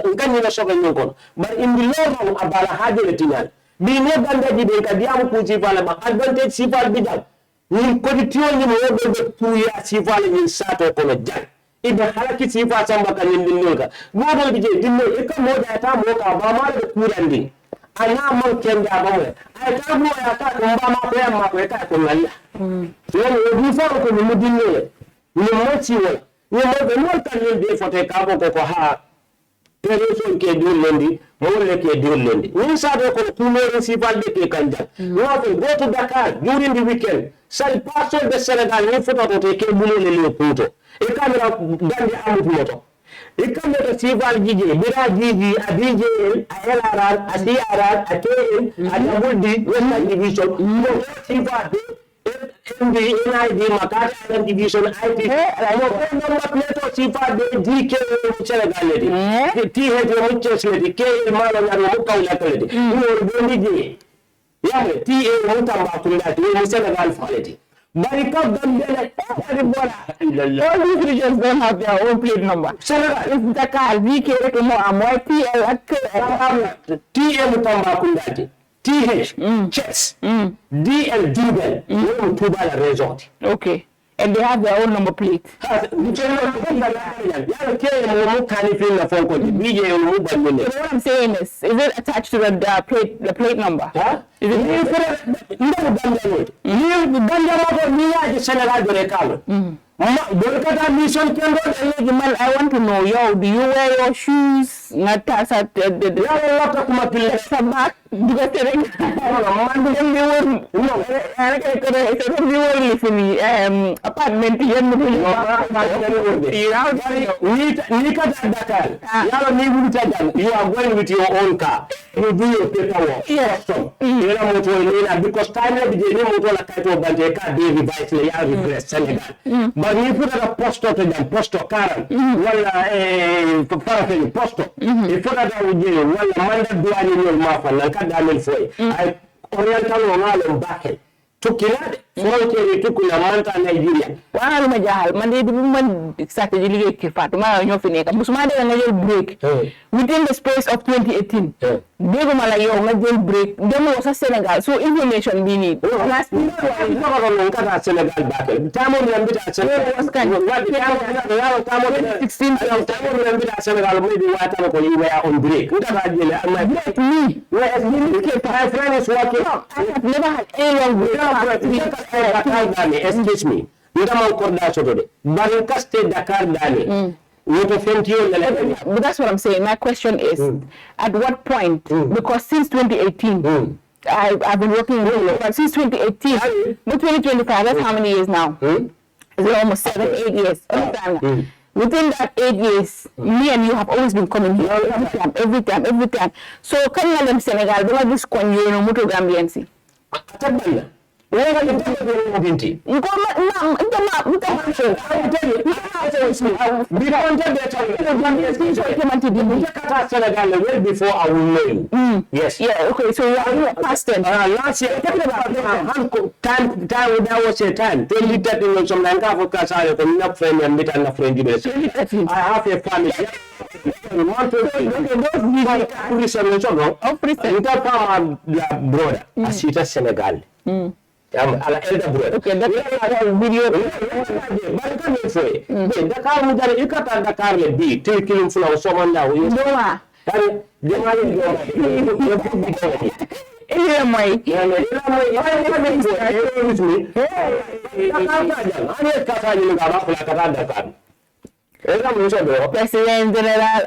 ko ganni na soga nyoko bar indi loro abala hadire tinyal bi ne bandaji be ka diamu ku ci fala ma advantage ci fal bidal ni ko di tiyo ni mo be puya ci fala ni sato ko no jang ibe halaki ci fa samba kan ni nolga modal bi je dinno e ka mo da ta mo ka ba ma da kurandi ana man kenda ba mo ay ta mo ya ta ko ba ma ko ya ma ko ta ko lalla yo ni fa ko ni dinno ni mo ci wala ni mo be mo kan ni be fote ka ko ha television ke dur lendi mo le ke dur lendi ni sa do ko kumere si balde ke kanja no ko go to Dakar during the weekend sal paso de Senegal ni foto to ke bulo le puto e camera gandi amut moto e camera si val jiji bira jiji adije ayalaran asiaran akel adabudi wala division mo si val MD NID Makata and Division IT. I know number plate si fa de DK Senegal ledi. TH mo chesledi K mala na mo kawla ledi. Mo bondi je. Ya TA mo tamba kunda mo Senegal faledi. Barika Gambia every Bora. All these regions don't have their own plate number. Senegal is Dakar VK mo amoy TL TM tamba kunda TH, chess, DL, Dubel, Tubala Resort. Okay. And they have their own number plate. So what I'm saying is it attached to the plate number? Huh? Is I want to know, yo, do you wear your shoes? Apartment you are going with your own car. You do your paperwork. Because time but you put a posto to them, posto car, posto. If you put I oriental back. Tukilade frontiere tukula manta Nigeria wana luma jahal man de man strategy ligue ke fatuma ñoo fi nekk musuma de nga jël break within the space of 2018 dego mala yow nga jël break demo sa Senegal so information bi ni last year no kata Senegal bakel tamo mi ambita Senegal tamo 16 tamo mi ambita Senegal maybe wata ko you were on break kata jele amma break me where is ke my friend is working I have never had a long break excuse me ndama korda soto de bari kaste Dakar dani but that's what I'm saying. My question is at what point because since 2018 I've been working with since 2018 but 2025 that's how many years now is it almost 7-8 years within that 8 years, me and you have always been coming here every time. So can you them Senegal? Don't have this konyo no muto Gambian si. Where are you binti? Way before I will know you. Yes. Yeah, okay, so you are past tense. Last year, talking about time that was a time. 2013 some like for Kasari, not friend and meet and friend. I have a family. Brother, I see the Senegal. I'm elder brother. Okay, that's video. The car with the Yucatan, the car will be taking from someone now. President General,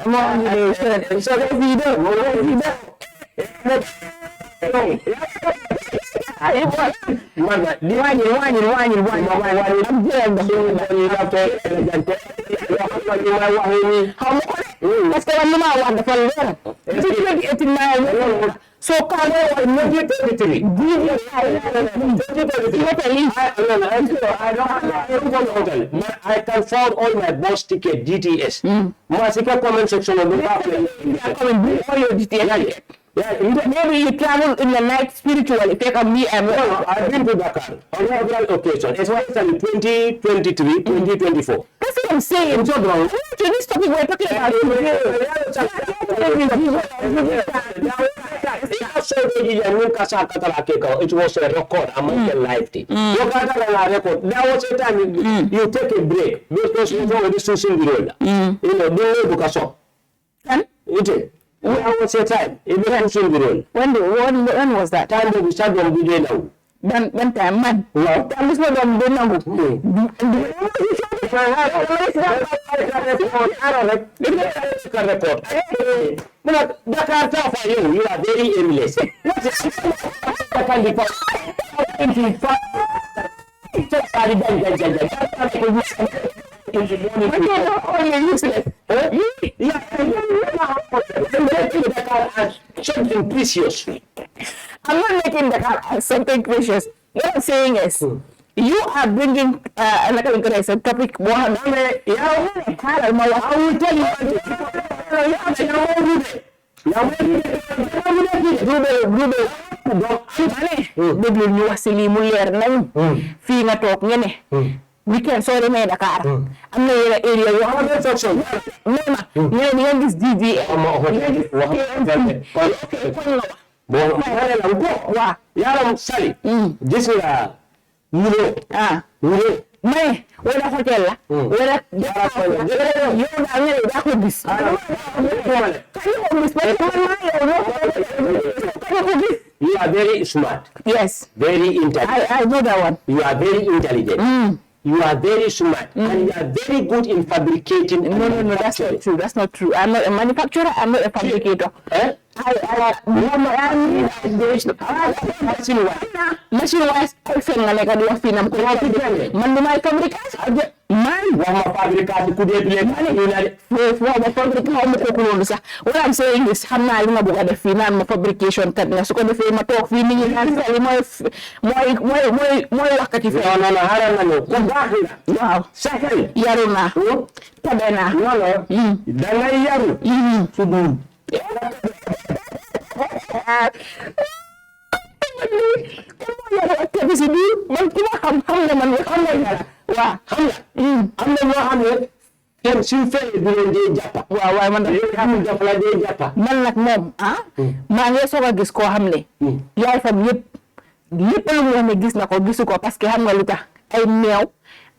so I can find all my bus ticket GTS. Comment section of the yeah, maybe you travel in the night spiritually. Take on me and I've been to Dakar on several occasions. It's like 2023, 2024. That's what I'm saying. It's wrong. This topic we're talking about. It was a record among the life thing. There was a time you take a break because you know this is in the road. You know, when was your time? When was that? Time that we started on video now. When time, man. No. Time is not on video now. You are very aimless. Something precious. I'm not making the car something precious. What I'm saying is, you are bringing a topic. I will tell you. Weekend so me Dakar am na yene area yo xamna section ñen gis DJ wa yaram sali gis nga nulo mais wala hotel la wala yo da ngene da ko gis you are very smart. Yes, Very intelligent. I know that one. You are very intelligent. You are very smart and you are very good in fabricating. No, that's not true. That's not true. I'm not a manufacturer. I'm not a fabricator. Machine wise, I feel like I do a film. Man, my fabrication. What I'm saying is, I'm not even about the film fabrication. So, the film I talk filming in wow. Second, Yaruna. Tabena. No. Dana yaru. Sudu.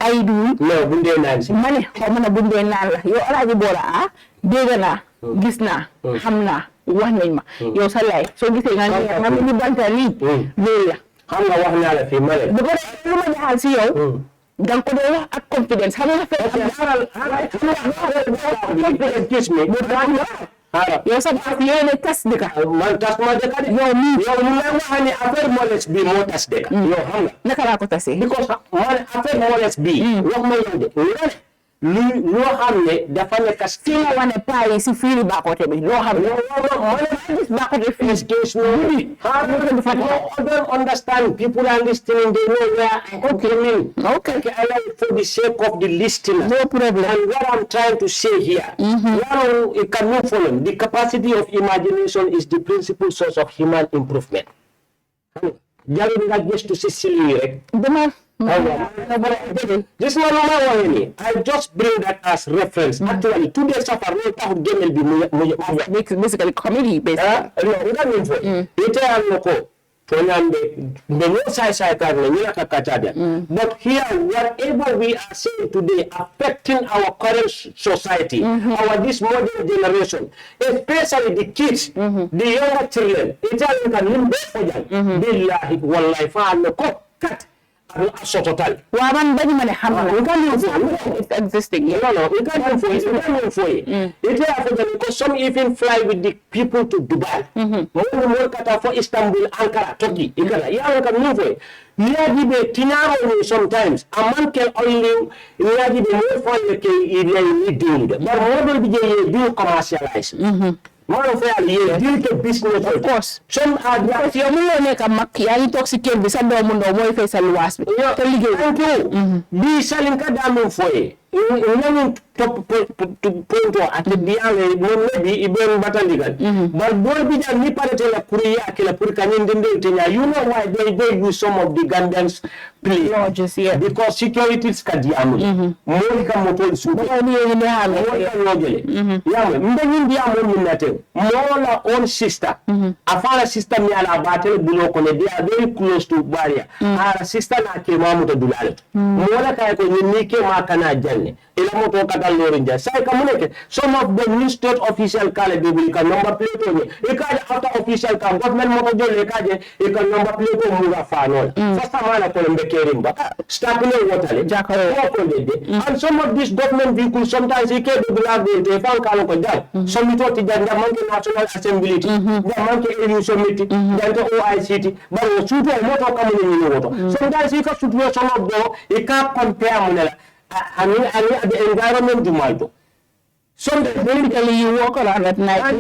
ay du no bunde nan ci mané xawma bunde nan la yow alaaji Bora ah dégg naa gis naa xam naa wax nañ ma yow sa lay soo gisee nga ni banta lii loolu la xam nga wax naa la fi malé bu ko lu ma jaxal si yow dang ko do wax ak confidence xam nga fekk yow sa baax yow ne tas dëkk man tas ma dëkk yow mu lay wax ni affaire moles bi moo tas dëkk yow xam nga naka laa ko tasee because man affaire moles bi wax ma yow de loo xam ne dafa nekk still wane paa yi si fii baaxoote bi loo xam ne baaxoote fii I don't understand. People are listening. They know where I came in. Okay, I like for the sake of the listener. No problem. And what I'm trying to say here, you cannot follow. The capacity of imagination is the principal source of human improvement. Just to say, this one I just bring that as reference. Actually, 2 days of a basically comedy basically. But here, whatever we are saying today affecting our current society, our this modern generation, especially the kids, the younger children, total. It's existing. Because some even fly with the people to Dubai. For Istanbul, Ankara, Turkey. Sometimes a man can only more fun but commercialize. Business. Of course. Some are because you make a makia intoxicate the sun down no face and wasp. Be selling kadam for it. To point at the diale, maybe even bataligan. But boy be the Niparatella Kuria, Kelapurkan, you know why they use some of the Gambians play. Just here. Because security is Kadiamu. Monica Motor Super. Mola own sister. A father sister Miala Battle below Kone, they are very close to Baria. Our sister Nakemamu to Dulat. Mola Kako, Nike Makana Jenny. Some of the new state official call they will number plate on it. After official come, government motor you can number plate on Murafano. First time I call them the Kerimba. Starting water. And some of these government vehicles sometimes they can't do the Fan some talk to the Monkey National Assembly, the Monkey EU Summit, the OICT, but the super motor coming in the water. Sometimes you can shoot some of them, you can't compare Munela. I mean, the environment to Malto. So basically, you walk around at night.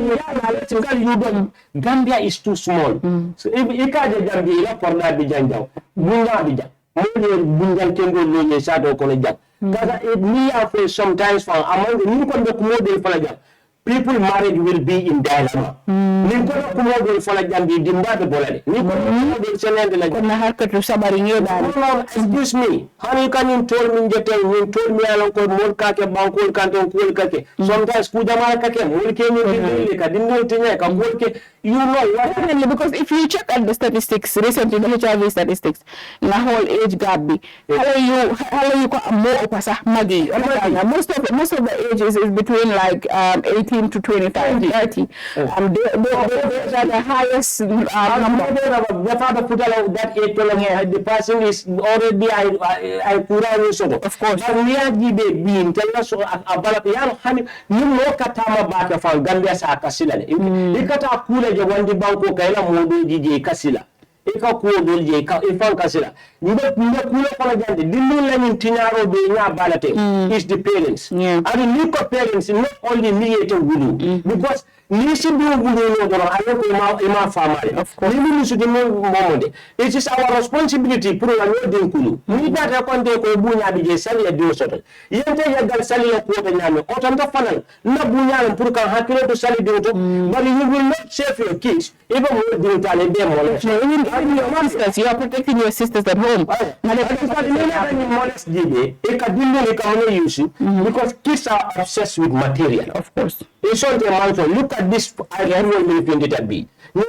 Gambia is too small. So if you can't Gambia, for that Bijanja, Bunga, Bunga Kengo Loye Shadow College. Because it me after sometimes for among the new conduct for a people marriage will be in dilemma. Excuse me. How you can told me that you told me along with more kake bankol canton cool kake. Sometimes Kujama kake, you know what? Because if you check at the statistics, recently the HIV statistics, the whole age gap be. How you more Maggie. Most of the ages is between like 18 to 25, 30. Those are the highest number. That age, the person is already I of course. But we are being tell us about you know Katama back of Gambia Sakasila. You got a cooler one the banco Kaila Modu DJ Kasila. Eka kuo dolje eka ifan kasila. Niba kula kala jande. Dindu lenin tinaro be nya balate is the parents. And the new parents not only need to gulu because nisi do gulu no doro ayoko ima family. Of course. Nibi nisu dimo momode. It is our responsibility puru la no din kulu. Niba rakonde ko bunya bije sali ya dio soto. Yente ya gal sali ya kuo nyame. Otanta fanal na bunya puru kan hakilo to sali dio to. But you will not save your kids. Even more dio tale be mo. Your sisters, you are protecting your sisters at home. Because kids are obsessed with material. Of course. Look at this. I don't live in it be. You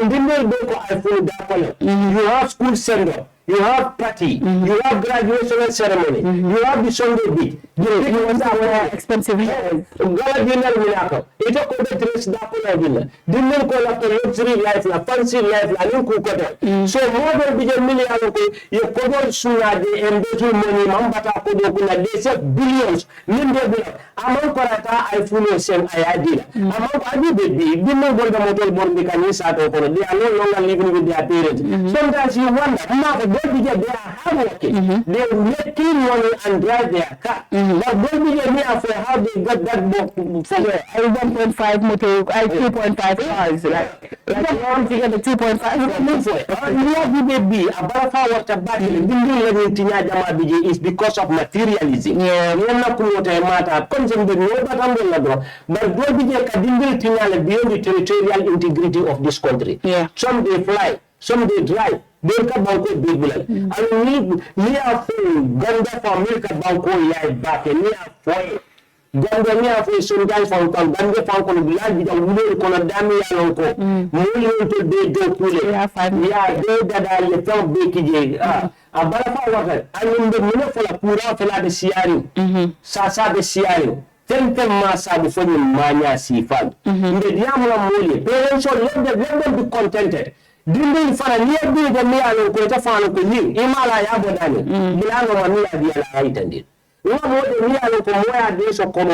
have school send-off. You have party, you have graduation ceremony, you have the Sunday beat. You want our expensive hair. Gala dinner milako. Ito ko the dress dako na dinner. Dinner ko la luxury life la fancy life la ninku ko. So more than bijan million ko you cover suna de embezzle money mambata ko do kuna they say billions. Ninde bila. Among korata I fully send I idea. Among adi baby dinner go the motor born because they are no longer living with their parents. Sometimes you wonder they are hardworking. They make clean money and drive their car. But me for how they got that book from I 1.5 motor, I 2.5 cars. Like you want to get the 2.5. Abarafa water battle is because of materialism. Yeah. We are not promoting matter. Consent the no but beyond the territorial integrity of this country. Yeah. Some they fly, some they drive. Milka Banco big bullet. And me are full Ganda for Milka Banco live back and me are full. Ganda me are full sometimes from Ganda Falcon Blood with a woman con a dammy uncle. Moving to the do pull. Yeah, they that are the top big. Abarafa water. I mean the minute for a pura fella the Siari. Sasa the Siari. Tempe masa before you mania sifan. In the Diamond Moli, parents should let them be contented. Dinding for a near be the meal ko ta fa ko ni imala ya bodani bilano mamia dia la haitandi no mo de meal ko moya de so ko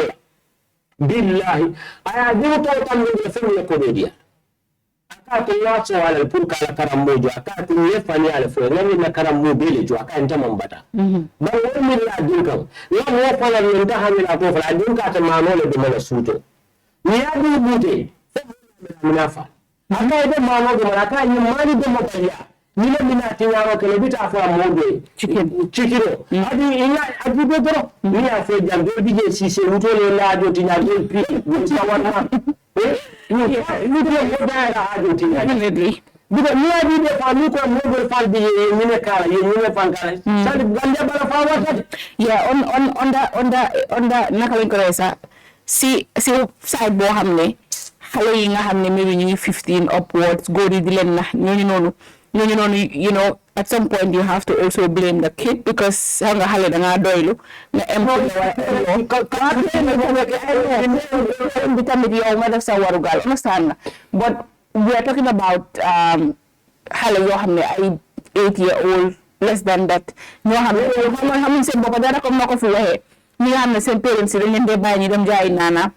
billahi aya de to tan de fe ko dia aka to ya so wala pour kala karam mojo aka to ye fani ala fo ngani na karam mo bele jo aka enta mambata ba wo mi la dinkan no mo fa la nda hamila ko fa dinka ta manole de mala suto ni ya du bute minafa aka ide mano de aka ni mani de mabaya ni le minati yaro kele bita fa modo chikiro adi ina adi be doro ni ya fe jambe dije sise wuto le la do tinya de pi sawana ni de mo da ra do tinya definitely because ni adi de fa ni ko mo fa bi ni ne kala ni ne fa kala sa de gande bala fa wata yeah on the naka ko resa si side bo xamne xale yi nga xamne maybe ñu 15 upwards góor yi di leen nax ñooñu noonu you know at some point you have to also blame the kid because nga xale da nga doylu nga tamit yow nga def sa warugal understand but we are talking about xale yoo xam ne ay 8-year-old less than that ñoo xam ne xamuñ seen bopp dara comme nako fi waxee ñi nga xam ne seen parents yi dañ leen dee bàyyi ñu dem jaay naana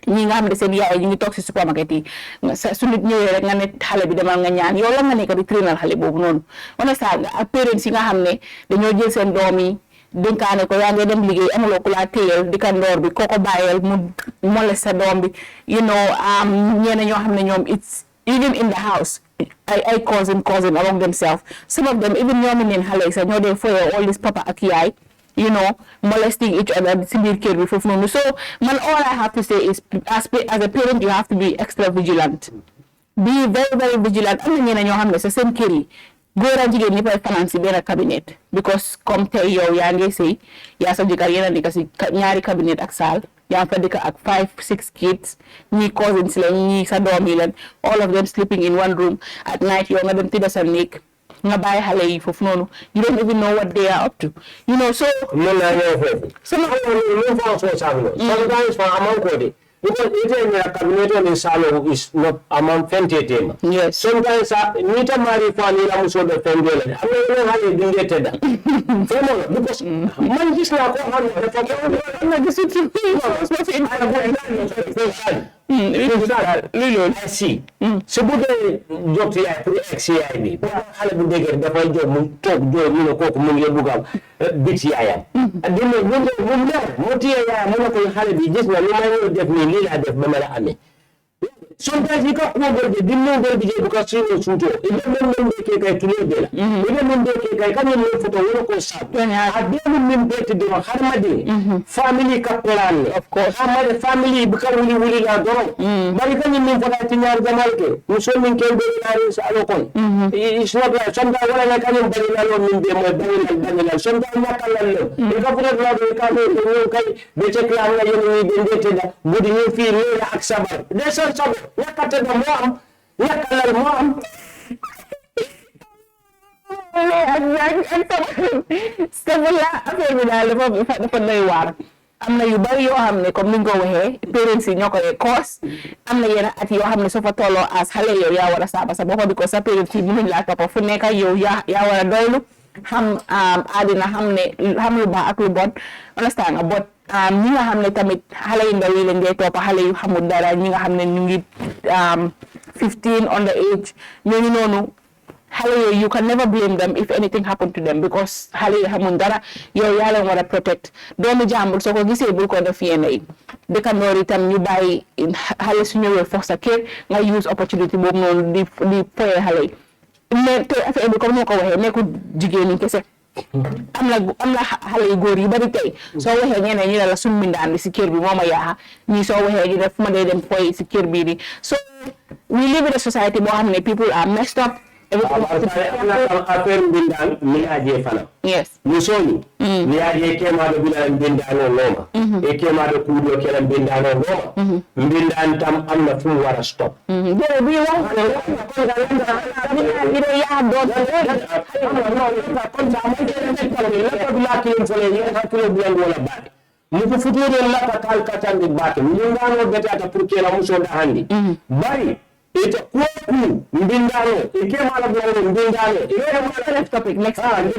ñi nga xam ne seen yaay ñu ngi toog si supermarket yi su nit ñëwee rek nga ne xale bi demal nga ñaan yow la nga nekk di trainal xale boobu noonu understand ak parents yi nga xam ne dañoo jël seen doom yi dénkaane ko yaa ngi dem liggéey amuloo ku laa téyel di kandoor bi kooko bàyyeel mu molest sa doom bi you know ñeena ñoo xam ne ñoom it's even in the house ay cousin among themselves some of them even ñoomi neen xale yi sax ñoo dee foyee all this papa ak yaay you know, molesting each other. So, man, all I have to say is, as a parent, you have to be extra vigilant. Be very, very vigilant. I'm going to have the same kiri. Go around to get finance in a cabinet because come tell you, you say, yes, I'm going to cabinet aksal. You have 5-6 kids, me cousins, me sadomilan, all of them sleeping in one room. At night, you're going to the nick. Nga bay xale yi fofu nonu you don't even know what they are up to you know so sometimes for among code because it in a cabinet in salo is not among fentete yes sometimes nita mari fani la muso de fendele amene hali dingete da because man just na ko han na gisu I see. So good job to XCIB. Hale bu degger da fay job mu tok job ñu ko mu ngi bugal biti yaayam. And then mu tiye yaayam mu ko xale bi gis na li ma def ni li la def ba ma la amé. Sometimes you can't go there, the no go because she was suito. If you don't make a to live there, if you don't make a can you for the work of Sat? I didn't mean to do Harmadi, family Kapuran, of course. How family become really a dog. But you can mean for that in your Zamalke, who swimming can be Alocon. It's not like sometimes when I can be alone in the sometimes not alone. The government can be check would you feel acceptable? There's also yakate da mom yakala mom stabula affaire bi daal dafa doy waar am na yu bari yoo xam ne comme ni nga ko waxee parents yi ñoo koy cause am na yenn at yoo xam ne soo fa tolloo as xale yow yaa war a saaba sa bopp because sa parents yi mënuñ laa toppa fu nekk yow yaa war a doylu xam àddina xam lu baax ak lu bon understand nga but ñi nga xam ne tamit xale yu ndaw yi leen dee toppa xale yu xamul dara ñi nga xam ne ñu ngi 15 on the age ñooñu noonu you can never blame them if anything happened to them because xale yi xamuñ dara yow yaa leen war a protect doomu jàmbur soo ko gisee bul ko def yenn yi dëkkandoor itam ñu bàyyi xale su ñëwee fox sa kër nga use opportunity boobu noonu di foyee xale yi mais te affaire bi comme ni ma ko waxee nekkul jigéen ñi kese am na xale yu góor yu bari tey soo waxee ñeneen ñu ne la suñu mbindaan bi si kër bi moo ma yaaxa ñii soo waxee ñu ne fu ma dee dem foy si kër bii nii so we live in a society boo xam ne people are messed up. affaire mbindaan mi aje fana yes musoni mi aje kemaɗo bila mbindano nooma e kemaɗo kuuɗo kela mbindano nooma mbindan tam amna fu wara stop jere bi wax iro yaa doon muko futuro laka tal katande bake mbindano betata pour kela musonda handi bari ita kuku mbindano ikemala blango mbindano next topic next topic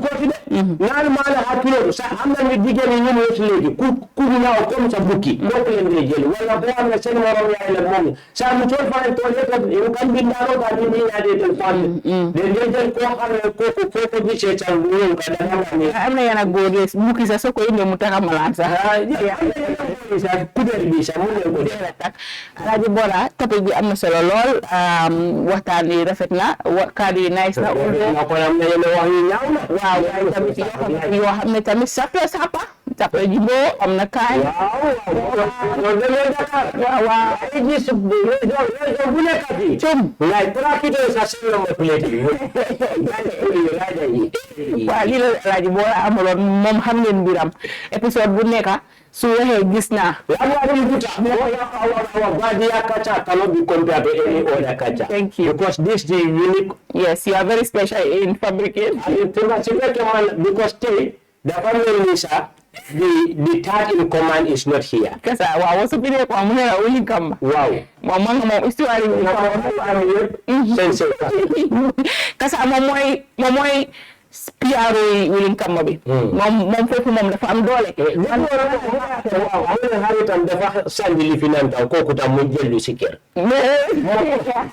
ko tide nan mala hakilo sa amna ni digere ni mo legi ku na ko sa buki donc len ni jeli wala bo amna sen morom ya ila mom sa mu tol fa to le ko en kan mbindano ka ni ya de tel fam de jel ko xamne ko bi ci tan ñu ka da amna yana gode buki sa soko inde mu taka malan sa kuder bi sa mu len ko de Alhaji Bora topic bi amna solo lool waxtaan yi rafet na kaddu yi nice na ko am na yene wax yi ñaaw na waaw ay tamit yoo xam ne tamit sappa jimbo am na kaay waaw ay gis bu nekkati ngay profité sa solo ma plate waaw lii la Alhaji Bora amaloon moom xam ngeen mbiram épisode bu nekka su waxee gis naa Badinya Kaacha cannot be compared to any other Kaacha. Thank you. Because this is the unique. Yes, you are very special in fabricating. Because the family Lisa, the third in command is not here. Kasa wa wasu bide ko mun ra uli kamba. Wow. Mama mo istuari ko Sense. Kasa moy PRO willing kamba bi mom fofu mom dafa am doole waaw haritam dafa sandi li finanta koku tam mu jël ci kër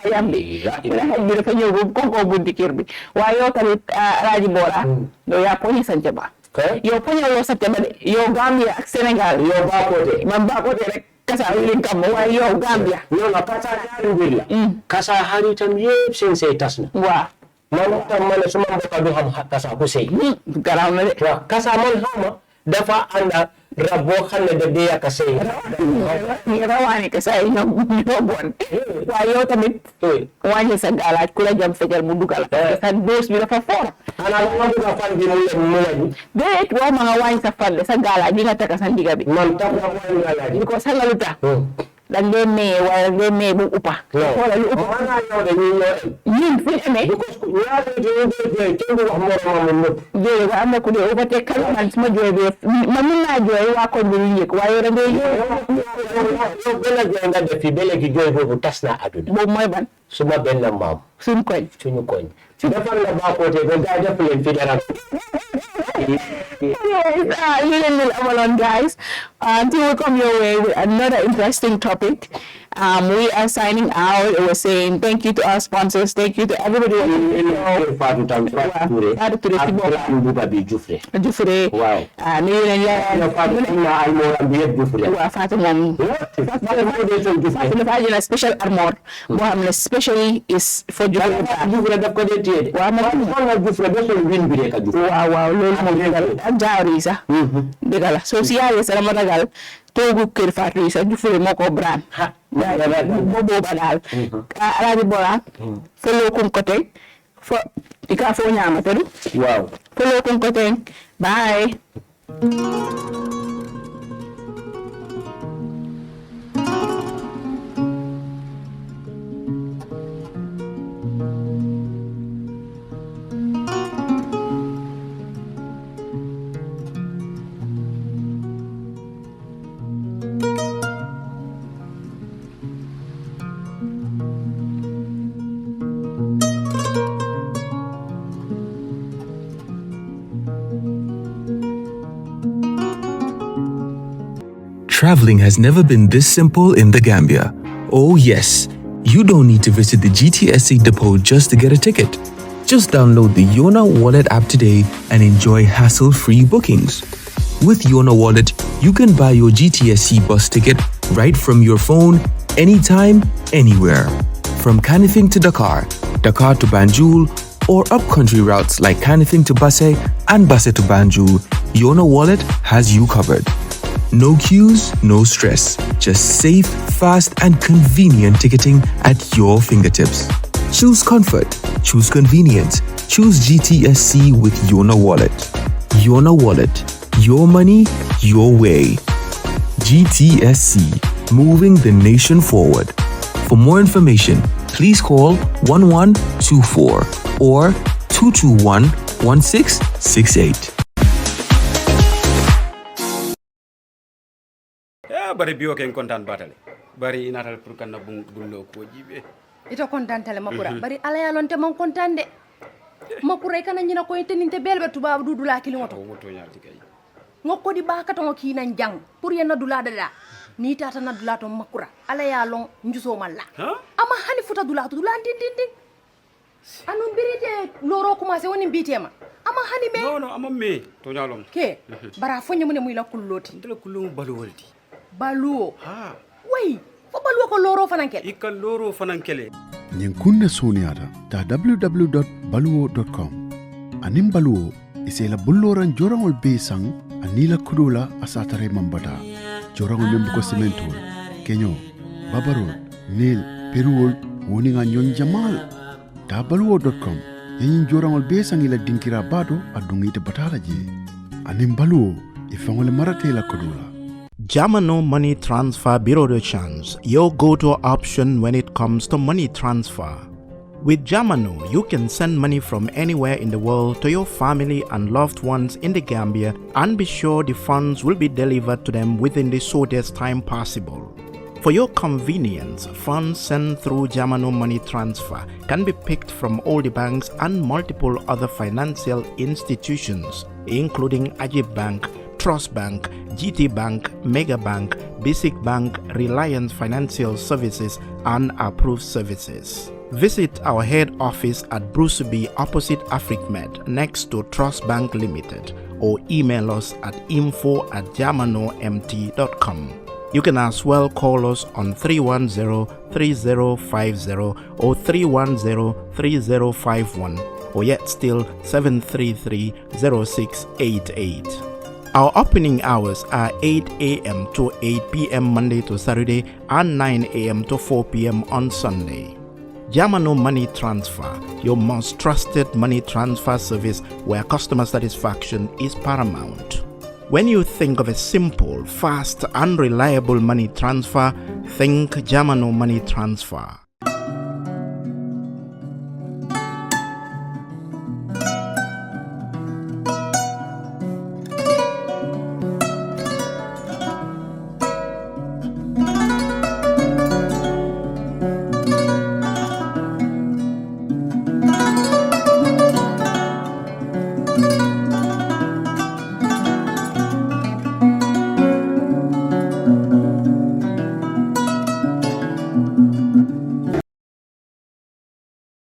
yam bi dafa ñëw ko bunti kër bi waaye yow tamit Alhaji Bora do ya poñi sante ba yow poñi lo sante ba yow Gambia ak Sénégal yow baakote man baakote rek kasa willing kamba waaye yow Gambia non kasa ñaari mbir la kasa haritam yépp seen sey tasna waaw man tam man suma mbokk du xam kasa ku sey garaaw na de kasa man xawma dafa anda rabo xamne da de yak sey rawani kasa ñoo bon waaye yow tamit wàññi sa galaaj ku la jam fegal mu dugal sa dose bi dafa fort ana ma bëgg fan bi mu la déet waaw ma nga wàññi sa fan sa galaaj bi nga taka sa ndiga bi man tam la wàññi galaaj bi ko sangaluta dan de me wala de me bu upa wala lu upa ana yow de ñun fi amee because ñaata de kenn du wax moromam mu de am na ku de upa te kan man sama jooy bi man mun naa jooy waa ko ñu yëg waaye da ngay yow bela jooy nga def fi bela gi jooy boobu tas na aduna boobu mooy ban suma benn maam suñu koñ defal la baakote ba gaay def leen fi dara guys, until we come your way with another interesting topic. We are signing out. We're saying thank you to our sponsors. Thank you to everybody. A special armor. Especially is for wow. So si yaay sa dama ragal togu kër Fatou sa jufure moko brand bobo badal Alhaji Bora folo kun kote fo ika fo nyama tedu wow folo kun kote bye. Traveling has never been this simple in the Gambia. Oh yes, You don't need to visit the GTSC depot just to get a ticket. Just download the Yona Wallet app today and enjoy hassle-free bookings. With Yona Wallet, you can buy your GTSC bus ticket right from your phone, anytime, anywhere. From Kanifing to Dakar, Dakar to Banjul, or upcountry routes like Kanifing to Basse and Basse to Banjul, Yona Wallet has you covered. No queues, no stress. Just safe, fast, and convenient ticketing at your fingertips. Choose comfort. Choose convenience. Choose GTSC with Yona Wallet. Yona Wallet. Your money, your way. GTSC. Moving the nation forward. For more information, please call 1124 or 221-1668. Bari biyo ken kontan batale bari inatal pour kan bullo ko jibe ito kontan tale makura bari ala ya lonte man kontan de makura kana nyina ko teninte belbe tuba dudula kili moto moto nyalti kay ngokko di baka to ki nan jang pour yena dula dada ni tata na dula to makura ala ya long njuso malla ama hani futa dula to dula din anu birite loro commencé woni bitema ama hani me no ama me to nyalom ke bara fonye mun muy la kulloti ndela kullu balu waldi baluo way fo baluo ko loro fanankele ikal loro fanankele ñin kunne soniyata ta www.baluwo.com anin baluwo isela bulloran jorangol be sang anila kudula asatare mambata jorangol membu ko sementol kenyo babarol nil peruol woni nga nyon jamal ta baluwo.com yin jorangol be sang ila dinkira bado adungite batala je anin baluwo ifangole marate la kudula. Jamano Money Transfer Bureau de Change, your go-to option when it comes to money transfer. With Jamano, you can send money from anywhere in the world to your family and loved ones in the Gambia and be sure the funds will be delivered to them within the shortest time possible. For your convenience, funds sent through Jamano Money Transfer can be picked from all the banks and multiple other financial institutions, including Ajib Bank, Trust Bank, GT Bank, Mega Bank, Basic Bank, Reliance Financial Services, and Approved Services. Visit our head office at Bruce B opposite AfricMed next to Trust Bank Limited or email us at info@jamanomt.com. You can as well call us on 310-3050 or 310-3051 or yet still 733-0688. Our opening hours are 8 a.m. to 8 p.m. Monday to Saturday and 9 a.m. to 4 p.m. on Sunday. Jamano Money Transfer, your most trusted money transfer service where customer satisfaction is paramount. When you think of a simple, fast, and reliable money transfer, think Jamano Money Transfer.